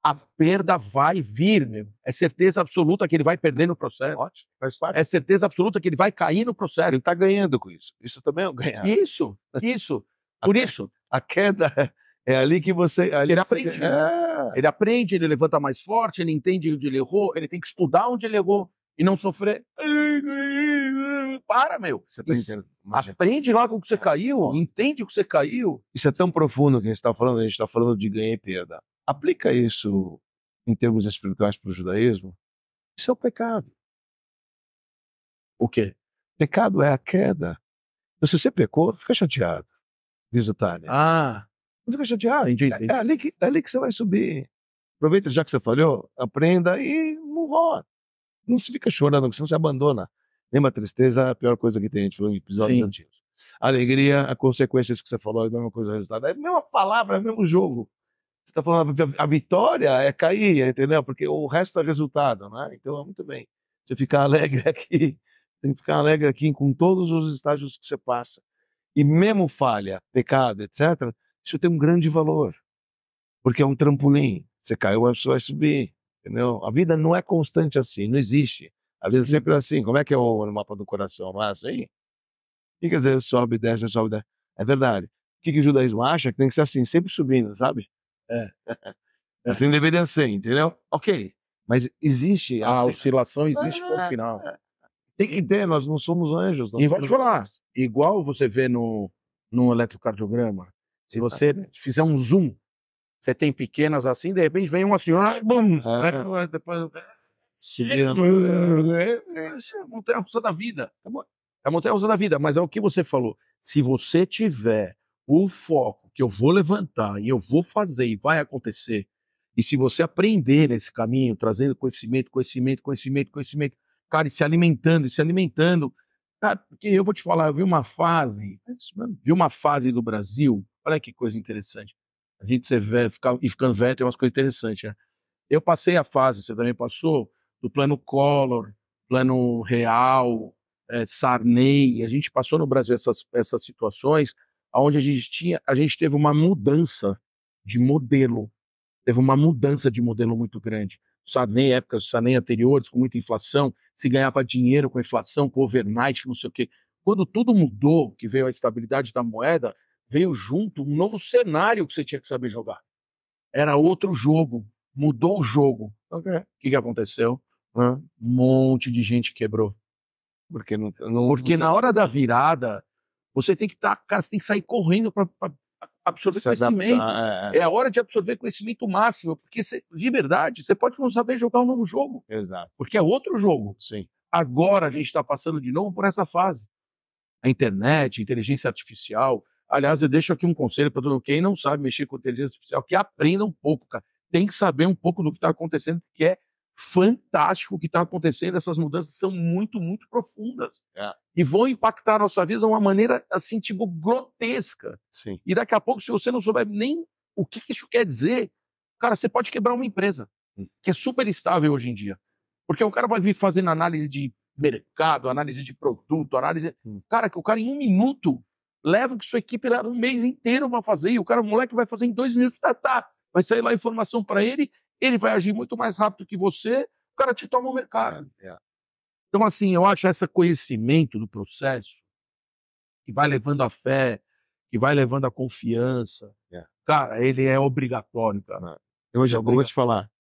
A perda vai vir, meu. É certeza absoluta que ele vai perder no processo. Ótimo, faz parte. É certeza absoluta que ele vai cair no processo. Ele está ganhando com isso. Isso também é um ganhar. Isso. Por isso. A queda é ali que você... Ele aprende. Ele aprende, ele levanta mais forte, ele entende onde ele errou, ele tem que estudar onde ele errou e não sofrer. Para, meu. Você tá entendendo? Aprende lá com o que você caiu, entende o que você caiu. Isso é tão profundo que a gente está falando de ganhar e perda. Aplica isso em termos espirituais para o judaísmo. Isso é o pecado. O quê? Pecado é a queda. Então, se você pecou, fica chateado. Diz o Tânia. Não fica chateado. Entendi. É ali que você vai subir. Aproveita, já que você falhou, aprenda e move on. Não se fica chorando, porque senão você abandona. Lembra, a tristeza é a pior coisa que tem, a gente falou em episódios antigos. A alegria, a consequência que você falou, é a mesma coisa, o resultado. É a mesma palavra, é o mesmo jogo. Você está falando, a vitória é cair, entendeu? Porque o resto é resultado, né? Então, muito bem. Você ficar alegre aqui, tem que ficar alegre aqui com todos os estágios que você passa. E mesmo falha, pecado, etc., isso tem um grande valor. Porque é um trampolim. Você caiu, você vai subir. Entendeu? A vida não é constante assim, não existe. A vida sempre é assim. Como é que é o mapa do coração? Não é assim? E quer dizer, sobe, desce, sobe, desce. É verdade. O que o judaísmo acha? Que tem que ser assim, sempre subindo, sabe? Assim deveria ser, entendeu? Ok. Mas existe A assim, oscilação existe ponto final. tem que ter, nós não somos anjos. Nós E vou te somos falar, igual você vê no eletrocardiograma, se você fizer um zoom, você tem pequenas assim, de repente vem uma senhora, bum, depois... É a montanha-russa da vida. É a montanha-russa da vida, mas é o que você falou. Se você tiver o foco que eu vou levantar e eu vou fazer e vai acontecer, e se você aprender nesse caminho, trazendo conhecimento, cara, e se alimentando, cara, porque eu vou te falar, eu vi uma fase do Brasil, olha que coisa interessante. A gente ser velho, ficando velho tem umas coisas interessantes, né? Eu passei a fase, você também passou, do plano Collor, plano Real, Sarney. A gente passou no Brasil essas situações onde a gente teve uma mudança de modelo. Teve uma mudança de modelo muito grande. Sarney, épocas Sarney anteriores, com muita inflação, se ganhava dinheiro com inflação, com overnight, não sei o quê. Quando tudo mudou, que veio a estabilidade da moeda, veio junto um novo cenário que você tinha que saber jogar. Era outro jogo, mudou o jogo. O que aconteceu? Um monte de gente quebrou. Porque Porque na hora da virada, você tem que cara, você tem que sair correndo para absorver conhecimento. É a hora de absorver conhecimento máximo, porque de verdade, você pode não saber jogar um novo jogo. Exato. Porque é outro jogo. Sim. Agora a gente está passando de novo por essa fase. A internet, a inteligência artificial. Aliás, eu deixo aqui um conselho para todo mundo. Quem não sabe mexer com inteligência artificial, que aprenda um pouco, cara. Tem que saber um pouco do que está acontecendo, porque é fantástico o que está acontecendo. Essas mudanças são muito, muito profundas. E vão impactar a nossa vida de uma maneira, assim, tipo, grotesca. Sim. E daqui a pouco, se você não souber nem o que isso quer dizer, cara, você pode quebrar uma empresa, que é super estável hoje em dia. Porque o cara vai vir fazendo análise de mercado, análise de produto, análise... Cara, que o cara em 1 minuto leva que sua equipe leva 1 mês inteiro para fazer, e o moleque vai fazer em 2 minutos, vai sair lá a informação para ele vai agir muito mais rápido que você, o cara te toma o mercado. Então, assim, eu acho esse conhecimento do processo, que vai levando a fé, que vai levando a confiança, cara, ele é obrigatório, cara. Eu já vou te falar.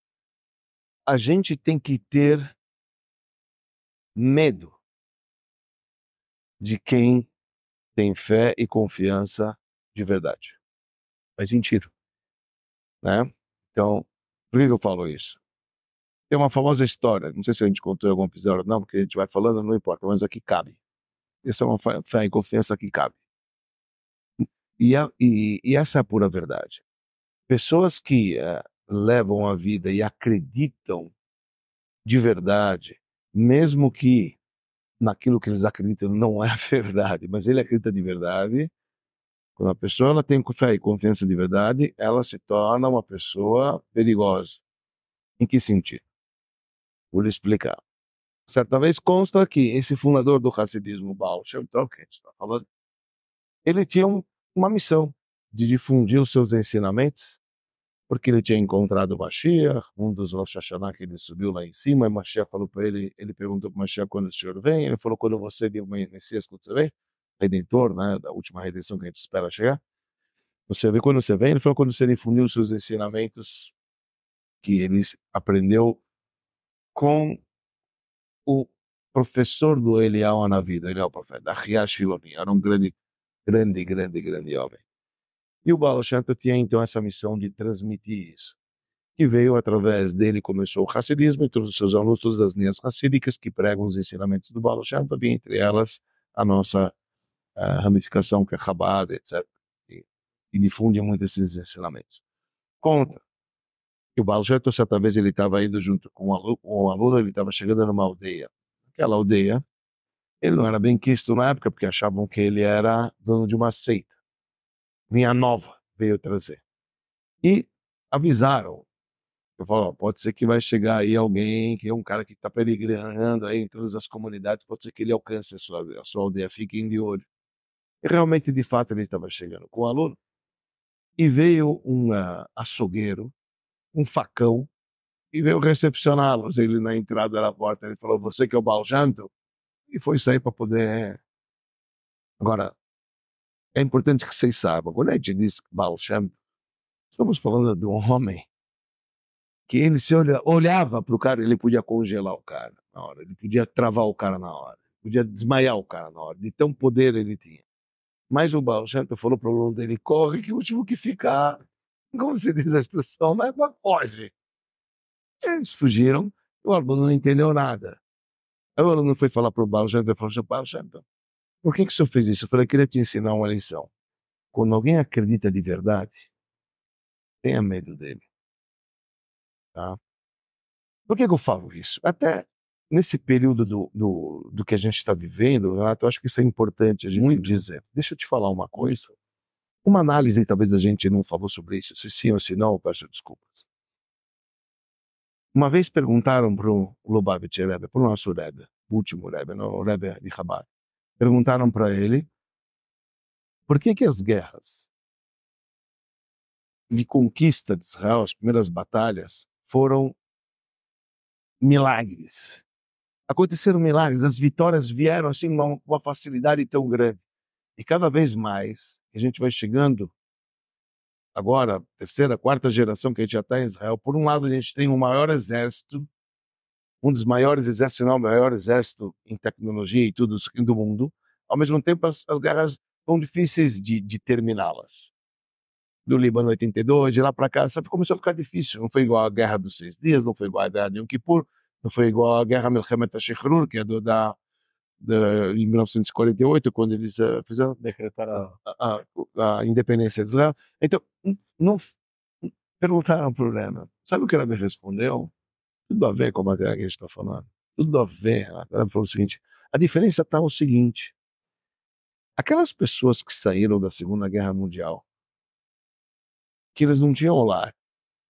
A gente tem que ter medo de quem tem fé e confiança de verdade. Faz sentido. Né? Então, por que eu falo isso? Tem uma famosa história, não sei se a gente contou em algum episódio ou não, porque a gente vai falando, não importa, mas aqui cabe. Essa é uma fé e confiança que cabe. E essa é a pura verdade. Pessoas que levam a vida e acreditam de verdade, mesmo que naquilo que eles acreditam não é verdade, mas ele acredita de verdade. Quando a pessoa ela tem fé e confiança de verdade, ela se torna uma pessoa perigosa. Em que sentido? Vou lhe explicar. Certa vez consta que esse fundador do Hassidismo, Baal Shem Tov, que a gente está falando, ele tinha uma missão de difundir os seus ensinamentos, porque ele tinha encontrado o Mashiach, um dos Rosh Hashanah que ele subiu lá em cima, e o Mashiach falou para ele, ele perguntou para o Mashiach quando o senhor vem, ele falou quando você deu o Messias, quando você vem, Redentor, né, da última redenção que a gente espera chegar, você vê quando você vem, ele falou quando você difundiu os seus ensinamentos, que ele aprendeu com o professor do Eliyahu na vida, ele é o profeta, Ahiah Shiloni, era um grande homem. E o Baal Shem Tov tinha então essa missão de transmitir isso, que veio através dele, começou o Hassidismo, e todos os seus alunos, todas as linhas hassídicas que pregam os ensinamentos do Baal Shem Tov, entre elas a nossa ramificação que é Chabad, etc. E difunde muito esses ensinamentos. Conta que o Baal Shem Tov, certa vez, ele estava indo junto com um aluno, ele estava chegando numa aldeia. Aquela aldeia, ele não era bem quisto na época, porque achavam que ele era dono de uma seita. Vinha nova, veio trazer. E avisaram. Eu falo, pode ser que vai chegar aí alguém, que é um cara que está peregrinando aí em todas as comunidades, pode ser que ele alcance a sua aldeia, fiquem de olho. E realmente, de fato, ele estava chegando com o aluno, e veio um açougueiro, um facão, e veio recepcioná-los. Ele na entrada da porta, ele falou, você que é o Baal Shem Tov? E foi sair para poder... Agora, é importante que vocês saibam, quando a gente diz Baal Shem Tov, estamos falando de um homem que ele olhava para o cara, ele podia congelar o cara na hora, ele podia travar o cara na hora, podia desmaiar o cara na hora, de tão poder ele tinha. Mas o Baal Shem Tov falou para o aluno dele, corre que o último que ficar, como se diz a expressão, mas foge. Eles fugiram, o aluno não entendeu nada. Aí o aluno foi falar para o Baal Shem Tov, falou, Baal Shem Tov, por que o senhor fez isso? Eu falei, eu queria te ensinar uma lição. Quando alguém acredita de verdade, tenha medo dele. Tá? Por que eu falo isso? Até nesse período do que a gente está vivendo, Renato, eu acho que isso é importante a gente dizer. Deixa eu te falar uma coisa. Uma análise, talvez a gente não falou sobre isso, se sim ou se não, eu peço desculpas. Uma vez perguntaram para o Lubavitch Rebbe, para o nosso Rebbe, o último Rebbe, não, o Rebbe de Chabad, perguntaram para ele por que as guerras de conquista de Israel, as primeiras batalhas, foram milagres. Aconteceram milagres, as vitórias vieram assim com uma facilidade tão grande. E cada vez mais, a gente vai chegando, agora, terceira, quarta geração que a gente já está em Israel, por um lado a gente tem o maior exército, um dos maiores exércitos, se não o maior exército em tecnologia e tudo do mundo, ao mesmo tempo as guerras são difíceis de terminá-las. Do Líbano 82, de lá para cá, sabe, começou a ficar difícil. Não foi igual a Guerra dos 6 Dias, não foi igual a Guerra de Yom Kippur, não foi igual a Guerra Milchemet HaShichrur, que é em 1948, quando eles fizeram decretar a independência de Israel. Então, não perguntaram o problema. Sabe o que ela me respondeu? Tudo a ver com a matéria que a gente está falando. Tudo a ver. Ela falou o seguinte, a diferença está o seguinte, aquelas pessoas que saíram da Segunda Guerra Mundial, que eles não tinham lar,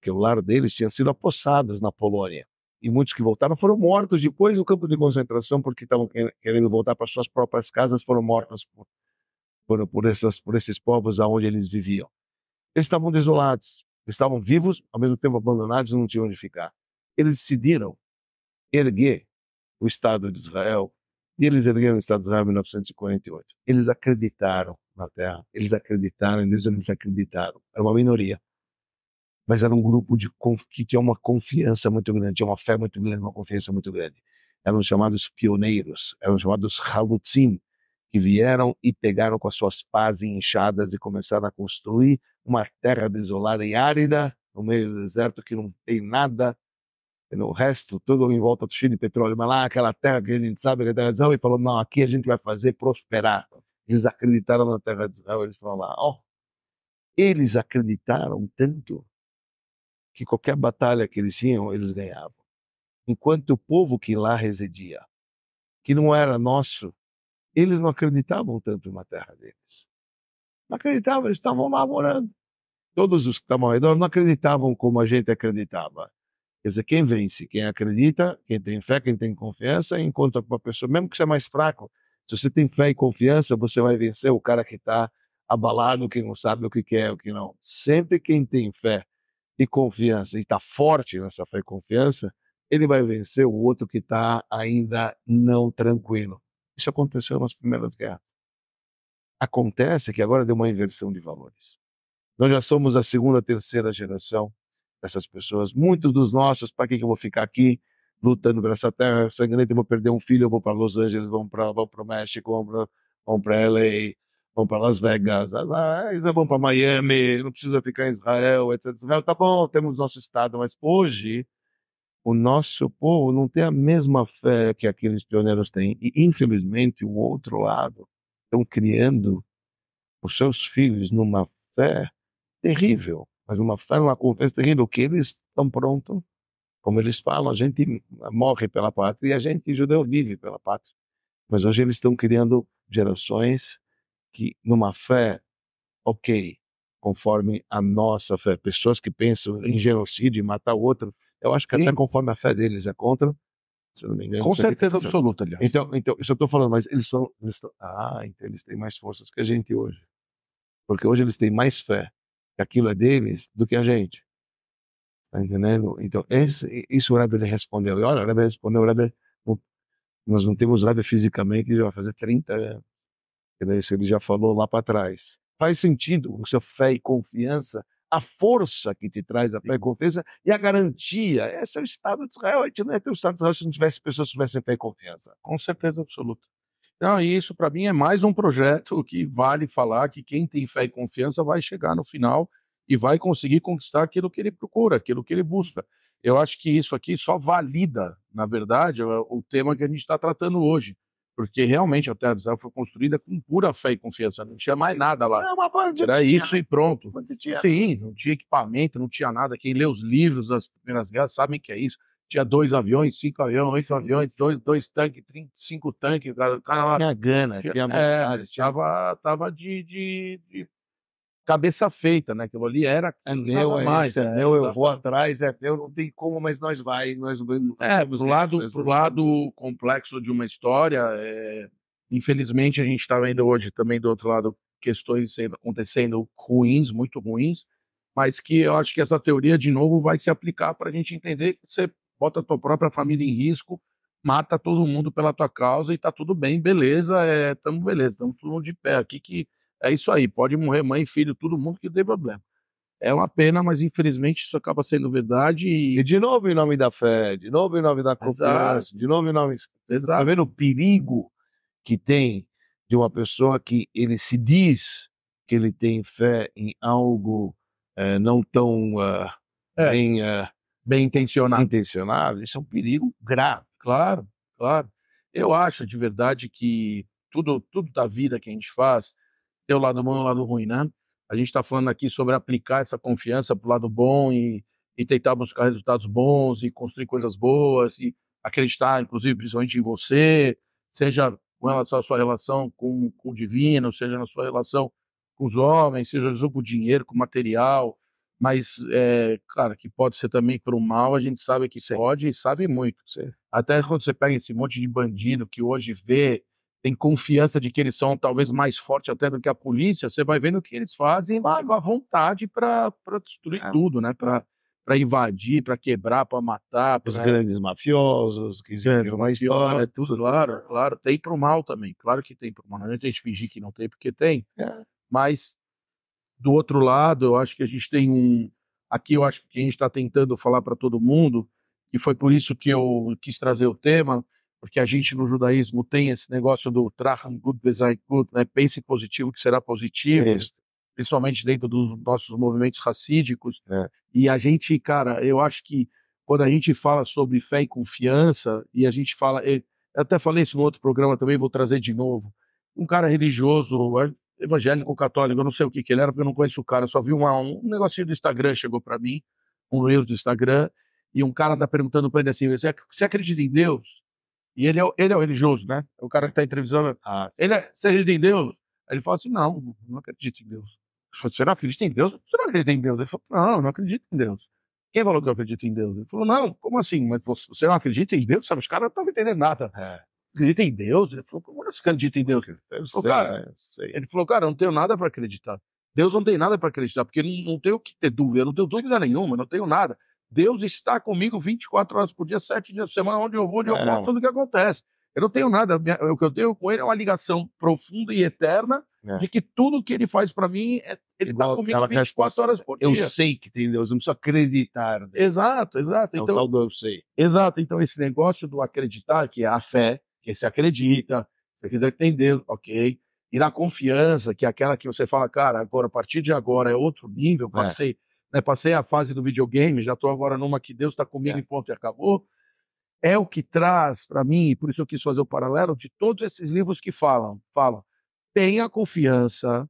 que o lar deles tinha sido apossados na Polônia. E muitos que voltaram foram mortos depois no campo de concentração porque estavam querendo voltar para suas próprias casas, foram mortos por esses povos aonde eles viviam. Eles estavam desolados, eles estavam vivos, ao mesmo tempo abandonados e não tinham onde ficar. Eles decidiram erguer o Estado de Israel, e eles ergueram o Estado de Israel em 1948. Eles acreditaram na terra, eles acreditaram em Deus, eles acreditaram. Era uma minoria. Mas era um grupo que tinha uma confiança muito grande, tinha uma fé muito grande, uma confiança muito grande. Eram chamados pioneiros, eram chamados halutzim, que vieram e pegaram com as suas pás inchadas e começaram a construir uma terra desolada e árida, no meio do deserto, que não tem nada, e no resto, todo em volta cheio de petróleo, mas lá aquela terra que a gente sabe que é a terra de Israel, e falou, não, aqui a gente vai fazer prosperar. Eles acreditaram na terra de Israel, eles falaram lá, eles acreditaram tanto que qualquer batalha que eles tinham, eles ganhavam. Enquanto o povo que lá residia, que não era nosso, eles não acreditavam tanto na terra deles. Não acreditavam, eles estavam lá morando. Todos os que estavam ao redor não acreditavam como a gente acreditava. Quer dizer, quem vence? Quem acredita, quem tem fé, quem tem confiança, encontra uma pessoa, mesmo que você é mais fraco, se você tem fé e confiança, você vai vencer o cara que está abalado, que não sabe o que quer, o que não. Sempre quem tem fé e confiança, e está forte nessa fé e confiança, ele vai vencer o outro que está ainda não tranquilo. Isso aconteceu nas primeiras guerras. Acontece que agora deu uma inversão de valores. Nós já somos a segunda, terceira geração dessas pessoas. Muitos dos nossos, para que eu vou ficar aqui lutando por essa terra sangrenta, eu vou perder um filho, eu vou para Los Angeles, vão para o México, vão para LA, vão para Las Vegas, eles vão para Miami, não precisa ficar em Israel, etc. Israel, tá bom, temos nosso estado, mas hoje o nosso povo não tem a mesma fé que aqueles pioneiros têm. E, infelizmente, o outro lado estão criando os seus filhos numa fé terrível, mas uma fé, uma confiança terrível, que eles estão prontos, como eles falam, a gente morre pela pátria e a gente, judeu, vive pela pátria. Mas hoje eles estão criando gerações que, numa fé, ok, conforme a nossa fé, pessoas que pensam em genocídio e matar o outro, eu acho que até conforme a fé deles é contra, se não me engano. Com certeza absoluta, aliás. Então, isso eu estou falando, mas então eles têm mais forças que a gente hoje. Porque hoje eles têm mais fé que aquilo é deles do que a gente. Tá entendendo? Então, isso o Rebbe respondeu. E olha, o Rebbe respondeu, nós não temos Rebbe fisicamente, já vai fazer 30 anos. Isso ele já falou lá para trás. Faz sentido, o seu fé e confiança a força que te traz a fé e confiança e a garantia. Esse é o Estado de Israel. A gente não ia ter o Estado de Israel se não tivesse pessoas que tivessem fé e confiança. Com certeza absoluta. Não, e isso para mim é mais um projeto que vale falar que quem tem fé e confiança vai chegar no final e vai conseguir conquistar aquilo que ele procura, aquilo que ele busca. Eu acho que isso aqui só valida, na verdade, o tema que a gente está tratando hoje, porque realmente a Terra de Israel foi construída com pura fé e confiança, não tinha mais nada lá. Não, mas Era isso e pronto. tinha. Sim, não tinha equipamento, não tinha nada. Quem lê os livros das Primeiras Guerras sabem que é isso. Tinha 2 aviões, 5 aviões, 8 aviões, dois tanques, 5 tanques. O cara lá Tinha gana, tinha vontade. tava de cabeça feita, né? Aquilo ali era É meu, nada é mais. esse, é meu, eu vou atrás, é meu, não tem como, mas nós vai. Pro lado complexo de uma história, infelizmente a gente está vendo hoje também do outro lado questões acontecendo ruins, muito ruins, mas que eu acho que essa teoria de novo vai se aplicar para a gente entender que você bota a tua própria família em risco, mata todo mundo pela tua causa e tá tudo bem, beleza, estamos todo mundo de pé aqui, que é isso aí, pode morrer mãe, filho, todo mundo que não tem problema. É uma pena, mas infelizmente isso acaba sendo verdade E de novo em nome da fé, de novo em nome da confiança, de novo em nome... Tá vendo o perigo que tem de uma pessoa que ele se diz que ele tem fé em algo não tão bem intencionado. intencionado? Isso é um perigo grave. Claro, claro. Eu acho de verdade que tudo da vida que a gente faz tem o lado bom e o lado ruim, né? A gente está falando aqui sobre aplicar essa confiança para o lado bom e tentar buscar resultados bons e construir coisas boas e acreditar, inclusive, principalmente em você, seja com relação à sua relação com o divino, seja na sua relação com os homens, seja com o dinheiro, com o material, mas, cara, que pode ser também para o mal, a gente sabe que pode e sabe muito. Até quando você pega esse monte de bandido que hoje tem confiança de que eles são talvez mais fortes até do que a polícia, você vai vendo o que eles fazem à vontade para destruir tudo, né? Para invadir, para quebrar, para matar. Os grandes mafiosos, que viram uma história, tudo. Claro, claro. Tem pro mal também. Claro que tem pro mal. Não adianta a gente fingir que não tem, porque tem. Mas, do outro lado, eu acho que a gente tem aqui eu acho que a gente está tentando falar para todo mundo, e foi por isso que eu quis trazer o tema, porque a gente no judaísmo tem esse negócio do Trahan Gut Vesai Gut, né? Pense positivo que será positivo, principalmente dentro dos nossos movimentos racídicos. E a gente, cara, eu acho que quando a gente fala sobre fé e confiança, e a gente fala, eu até falei isso no outro programa também, vou trazer de novo, um cara religioso, evangélico, católico, eu não sei o que ele era, porque eu não conheço o cara, eu só vi um negocinho do Instagram, chegou para mim, um Reels do Instagram, e um cara tá perguntando para ele assim, você acredita em Deus? E ele é o religioso, né? O cara que tá entrevistando. Você acredita em Deus? Aí ele fala assim, não acredito em Deus. Eu falei, você não acredita em Deus? Você não acredita em Deus? Ele falou, não acredito em Deus. Quem falou que eu acredito em Deus? Ele falou, não, como assim? Mas você não acredita em Deus? Sabe, os caras não estavam entendendo nada. Acredita em Deus? Ele falou, como você acredita em Deus? Ele falou, cara, eu não tenho nada para acreditar. Deus não tem nada para acreditar, porque não tenho o que ter dúvida, eu não tenho dúvida nenhuma, não tenho nada. Deus está comigo 24 horas por dia, 7 dias por semana, onde eu vou, onde eu volto, tudo que acontece. Eu não tenho nada, o que eu tenho com ele é uma ligação profunda e eterna de que tudo que ele faz para mim, ele está comigo 24 horas por dia. Eu sei que tem Deus, não preciso acreditar. Exato. Então, tal do eu sei. Exato, então esse negócio do acreditar, que é a fé, que você acredita que tem Deus, ok. E na confiança, que é aquela que você fala, cara, agora, a partir de agora é outro nível, passei a fase do videogame, já estou agora numa que Deus está comigo e ponto e acabou. É o que traz para mim, e por isso eu quis fazer o paralelo de todos esses livros que falam, tenha confiança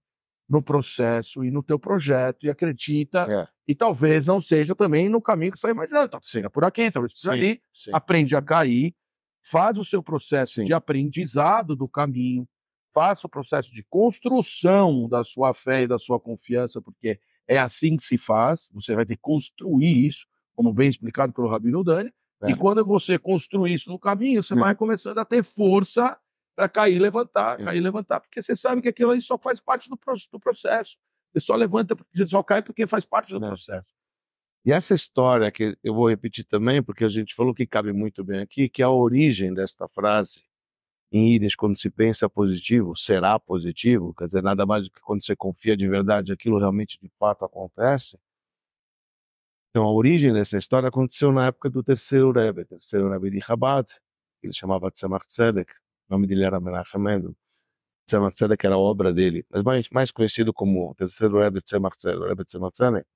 no processo e no teu projeto e acredita, e talvez não seja também no caminho que você está imaginando, talvez seja por aqui, talvez seja ali, aprende a cair, faz o seu processo de aprendizado do caminho, faça o processo de construção da sua fé e da sua confiança, porque é assim que se faz, você vai ter que construir isso, como bem explicado pelo Rabino Dani, e quando você construir isso no caminho, você vai começando a ter força para cair e levantar, porque você sabe que aquilo aí só faz parte do processo. Você só levanta, você só cai porque faz parte do processo. E essa história, que eu vou repetir também, porque a gente falou que cabe muito bem aqui, que a origem desta frase, em Yiddish, quando se pensa positivo, será positivo, quer dizer, nada mais do que quando você confia de verdade, aquilo realmente de fato acontece, Então, a origem dessa história aconteceu na época do terceiro Rebbe de Chabad, que ele chamava Tzemach Tzedek, o nome dele era Menachem Mendel. Tzemach Tzedek era a obra dele, mas mais conhecido como o terceiro Rebbe Tzemach Tzedek, o Rebbe Tzemach Tzedek.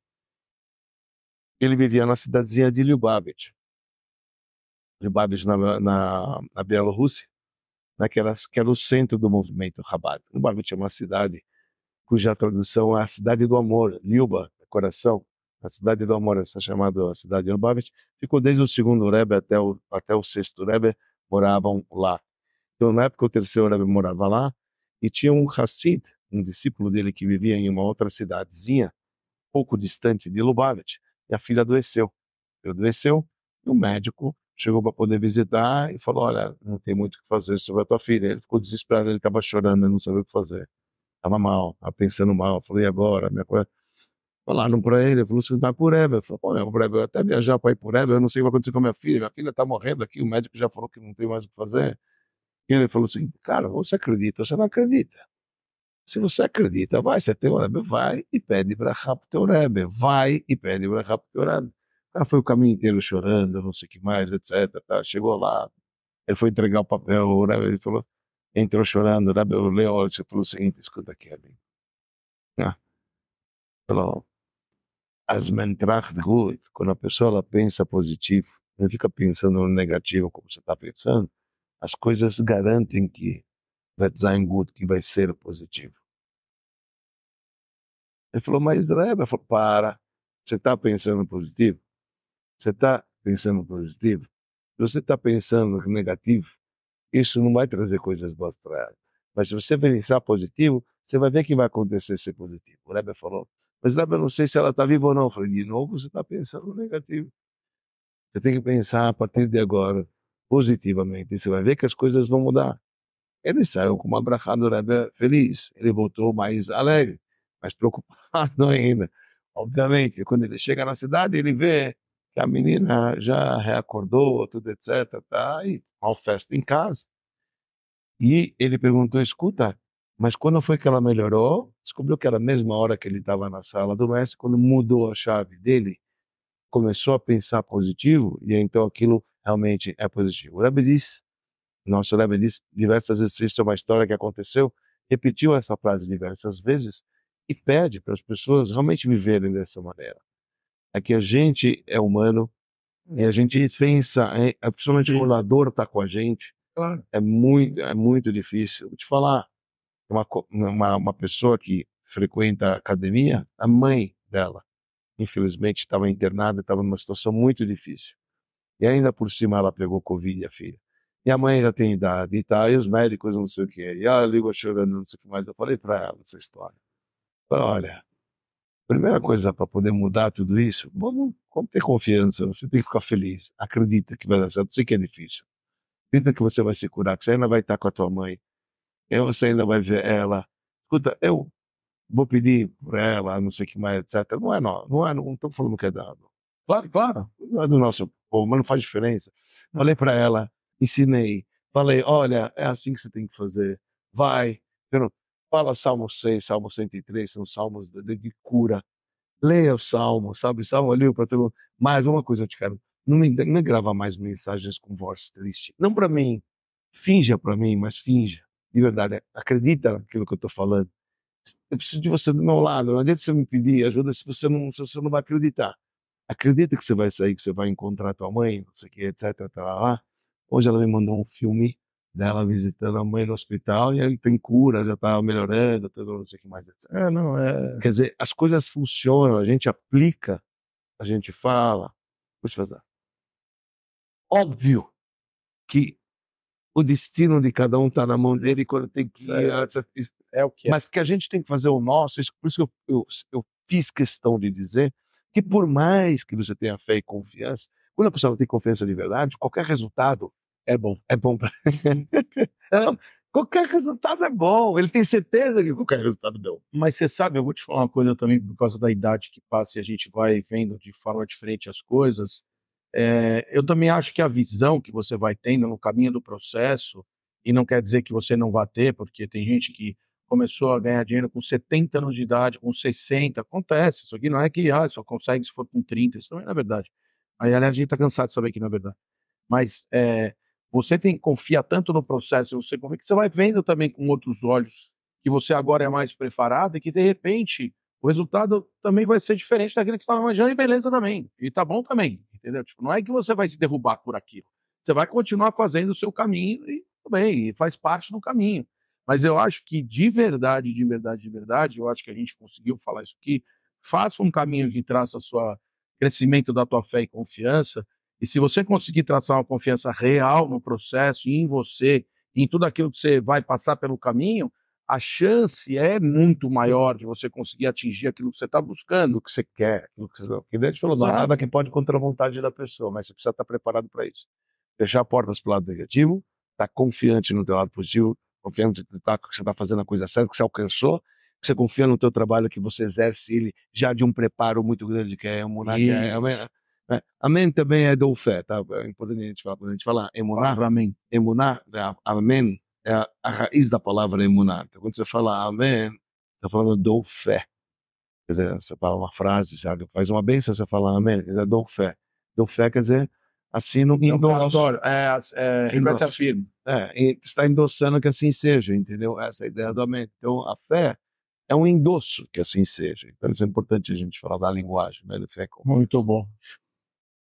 Ele vivia na cidadezinha de Lubavitch. Lubavitch na Bielorrússia, né, que era o centro do movimento Chabad. Lubavitch é uma cidade cuja tradução é a cidade do amor, Liuba, coração. A cidade do amor, essa chamada cidade de Lubavitch, ficou desde o segundo Rebbe até o sexto Rebbe, moravam lá. Então, na época, o terceiro Rebbe morava lá, e tinha um Hassid, um discípulo dele que vivia em uma outra cidadezinha, pouco distante de Lubavitch, e a filha adoeceu. Ele adoeceu, e o médico chegou para poder visitar e falou, olha, não tem muito o que fazer sobre a tua filha. Ele ficou desesperado, ele estava chorando, ele não sabia o que fazer. Estava mal, estava pensando mal. Falei, e agora? Minha coisa... Falaram para ele falou, você vai por Rebbe. Falei, pô, meu Rebbe, eu até viajar para ir por Rebbe, eu não sei o que vai acontecer com a minha filha está morrendo aqui, o médico já falou que não tem mais o que fazer. E ele falou assim, cara, você acredita, você não acredita. Se você acredita, vai, você tem o Rebbe, vai e pede brachá pro teu Rebbe, vai e pede brachá pro teu Rebbe. O cara foi o caminho inteiro chorando, não sei o que mais, etc. Tá? Chegou lá, ele foi entregar o papel, o Rebbe, ele falou, entrou chorando, o Rebbe leu, ele falou o seguinte, escuta aqui, amigo. Falou, as mentracht gut, quando a pessoa ela pensa positivo, não fica pensando no negativo como você está pensando, as coisas garantem que vai sein gut, que vai ser positivo. Ele falou, mas Rebbe, falou, para, você está pensando positivo? Você está pensando positivo? Se você está pensando negativo, isso não vai trazer coisas boas para ela. Mas se você pensar positivo, você vai ver que vai acontecer ser positivo. O Rebbe falou, mas Rebbe, eu não sei se ela está viva ou não. Eu falei, de novo, você está pensando negativo. Você tem que pensar a partir de agora positivamente. E você vai ver que as coisas vão mudar. Ele saiu com uma brachá do Rebbe feliz. Ele voltou mais alegre, mais preocupado ainda. Obviamente, quando ele chega na cidade, ele vê que a menina já reacordou, tudo etc. Tá? E uma festa em casa. E ele perguntou, escuta, mas quando foi que ela melhorou? Descobriu que era a mesma hora que ele estava na sala do mestre, quando mudou a chave dele, começou a pensar positivo, e então aquilo realmente é positivo. O Rebbe diz, nosso Rebbe diz diversas vezes, isso é uma história que aconteceu, repetiu essa frase diversas vezes, e pede para as pessoas realmente viverem dessa maneira. É que a gente é humano, e a gente pensa, principalmente quando a dor está com a gente, Claro. é muito difícil. Vou te falar, uma pessoa que frequenta a academia, a mãe dela, infelizmente, estava internada, estava numa situação muito difícil. E ainda por cima ela pegou Covid, a filha. E a mãe já tem idade e tal, e os médicos não sei o que. E ela ligou chorando, não sei o que mais. Eu falei para ela essa história. Falei, olha, primeira coisa para poder mudar tudo isso, vamos ter confiança, você tem que ficar feliz. Acredita que vai dar certo, sei que é difícil. Acredita que você vai se curar, que você ainda vai estar com a tua mãe. E você ainda vai ver ela. Escuta, eu vou pedir por ela, não sei o que mais, etc. Não estou falando que é dado. Claro. Não é do nosso povo, mas não faz diferença. Falei para ela, ensinei, falei, olha, é assim que você tem que fazer. Vai, fala Salmo 6, Salmo 103, são salmos de cura. Leia o salmo, sabe? Salmo ali para todo mundo. Mas uma coisa eu te quero, não me grava mais mensagens com voz triste. Não para mim, finja para mim, mas finja. De verdade, acredita naquilo que eu estou falando. Eu preciso de você do meu lado. Não adianta você me pedir ajuda se você não vai acreditar. Acredita que você vai sair, que você vai encontrar tua mãe, não sei o que, etc. Tá lá. Hoje ela me mandou um filme dela visitando a mãe no hospital e ele tem cura, já tá melhorando, tudo, não sei o que mais, etc. Quer dizer, as coisas funcionam, a gente aplica, a gente fala. Vou te fazer. Óbvio que o destino de cada um está na mão dele quando tem que ir. É o que é. Mas que a gente tem que fazer o nosso, por isso que eu fiz questão de dizer que por mais que você tenha fé e confiança, quando a pessoa não tem confiança de verdade, qualquer resultado É bom. é bom para qualquer resultado é bom, ele tem certeza que qualquer resultado é bom. Mas você sabe, eu vou te falar uma coisa também, por causa da idade que passa e a gente vai vendo de forma diferente as coisas. Eu também acho que a visão que você vai tendo no caminho do processo, e não quer dizer que você não vá ter, porque tem gente que começou a ganhar dinheiro com 70 anos de idade, com 60, acontece, isso aqui não é que só consegue se for com 30, isso também não é verdade. Aí, aliás, a gente está cansado de saber que não é verdade. Mas você tem que confiar tanto no processo, você confia que você vai vendo também com outros olhos, que você agora é mais preparado e que, de repente, o resultado também vai ser diferente daquele que você estava imaginando, e beleza também, e tá bom também, entendeu? Tipo, não é que você vai se derrubar por aquilo, você vai continuar fazendo o seu caminho e tudo bem, e faz parte do caminho. Mas eu acho que de verdade, eu acho que a gente conseguiu falar isso aqui, faça um caminho que traça o crescimento da tua fé e confiança, e se você conseguir traçar uma confiança real no processo, em você, em tudo aquilo que você vai passar pelo caminho, a chance é muito maior de você conseguir atingir aquilo que você está buscando. O que você quer, aquilo que você... Que a gente falou, não há nada que pode contra a vontade da pessoa, mas você precisa estar preparado para isso. Fechar portas para o lado negativo, estar confiante no teu lado positivo, confiante que você está fazendo a coisa certa, que você alcançou, que você confia no teu trabalho, que você exerce ele já de um preparo muito grande, que é emuná, que é amém. Amém também é do fé, tá? É importante a gente falar, quando a gente fala emuná, emuná, amém, é a raiz da palavra emuná. Então, quando você fala amém, você está falando do fé. Quer dizer, você fala uma frase, sabe? Faz uma bênção, você fala amém, quer dizer, do fé. Do fé quer dizer, assim no endosso. Reconhece afirma. Está endossando que assim seja, entendeu? Essa é a ideia do amém. Então, a fé é um endosso que assim seja. Então, isso é importante a gente falar da linguagem, né? Fé como muito bom.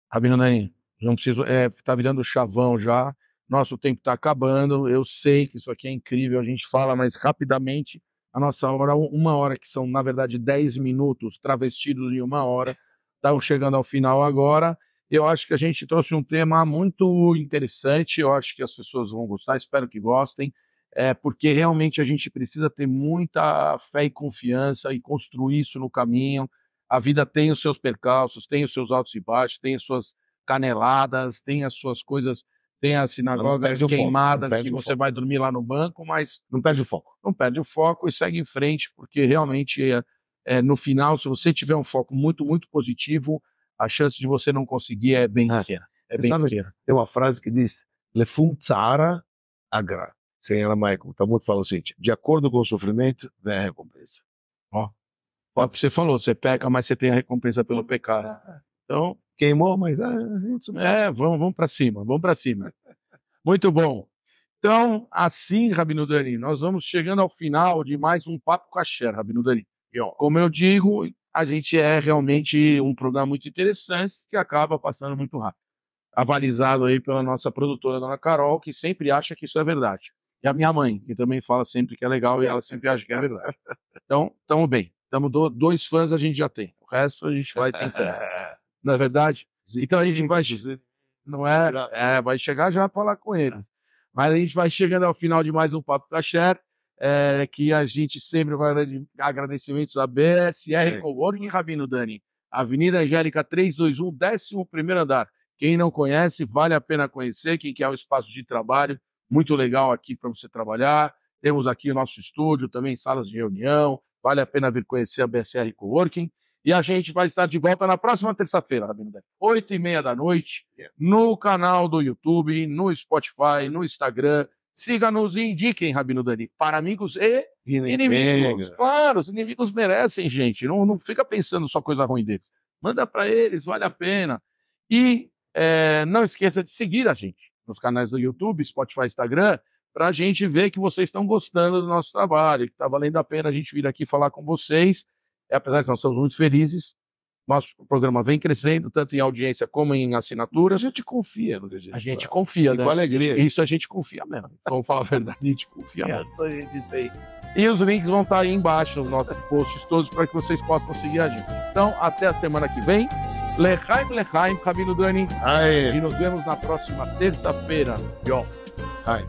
Rabino Dani, não preciso, tá virando chavão já, nosso tempo está acabando, eu sei que isso aqui é incrível, a gente fala, mas rapidamente, a nossa hora, 1 hora, que são, na verdade, 10 minutos travestidos em 1 hora, estão chegando ao final agora. Eu acho que a gente trouxe um tema muito interessante, eu acho que as pessoas vão gostar, espero que gostem, porque realmente a gente precisa ter muita fé e confiança e construir isso no caminho. A vida tem os seus percalços, tem os seus altos e baixos, tem as suas caneladas, tem as suas coisas, tem as sinagogas queimadas que você vai dormir lá no banco, mas não perde o foco. Não perde o foco e segue em frente, porque realmente no final, se você tiver um foco muito, muito positivo, a chance de você não conseguir é bem pequena. É bem pequena. Tem uma frase que diz, lefum tzara agra. Sem aramaico, tá muito falando o seguinte, de acordo com o sofrimento, vem a recompensa. É o que você falou, você peca, mas você tem a recompensa pelo pecado. Então, queimou, mas vamos para cima, vamos para cima. Muito bom. Então, assim, Rabino Dani, nós vamos chegando ao final de mais um Papo Kasher, Rabino Dani. Como eu digo, a gente é realmente um programa muito interessante que acaba passando muito rápido. Avalizado aí pela nossa produtora, Dona Carol, que sempre acha que isso é verdade. E a minha mãe, que também fala sempre que é legal e ela sempre acha que é verdade. Então, estamos bem. 2 fãs a gente já tem. O resto a gente vai tentando. Não é verdade? Então a gente vai... Não vai chegar já a falar com eles. Mas a gente vai chegando ao final de mais um Papo Kasher, que a gente sempre vai de agradecimentos a BSR Coworking, Rabino Dani. Avenida Angélica 321, 11º andar. Quem não conhece, vale a pena conhecer, quem quer um espaço de trabalho muito legal aqui para você trabalhar. Temos aqui o nosso estúdio, também salas de reunião. Vale a pena vir conhecer a BSR Coworking. E a gente vai estar de volta na próxima terça-feira, Rabino Dani, 20h30 da noite, no canal do YouTube, no Spotify, no Instagram. Siga-nos e indiquem, Rabino Dani, para amigos e inimigos. Claro, os inimigos merecem, gente. Não fica pensando só coisa ruim deles. Manda para eles, vale a pena. E não esqueça de seguir a gente nos canais do YouTube, Spotify, Instagram, para a gente ver que vocês estão gostando do nosso trabalho, que está valendo a pena a gente vir aqui falar com vocês. Apesar que nós estamos muito felizes, nosso programa vem crescendo, tanto em audiência como em assinaturas. A gente confia no que a gente confia, né? Com alegria. Isso a gente confia mesmo. Vamos falar a verdade, a gente confia mesmo. Isso a gente tem. E os links vão estar aí embaixo nos nossos posts todos para que vocês possam seguir a gente. Então, até a semana que vem. Lechaim, Rabino Dani. E nos vemos na próxima terça-feira. Chaim.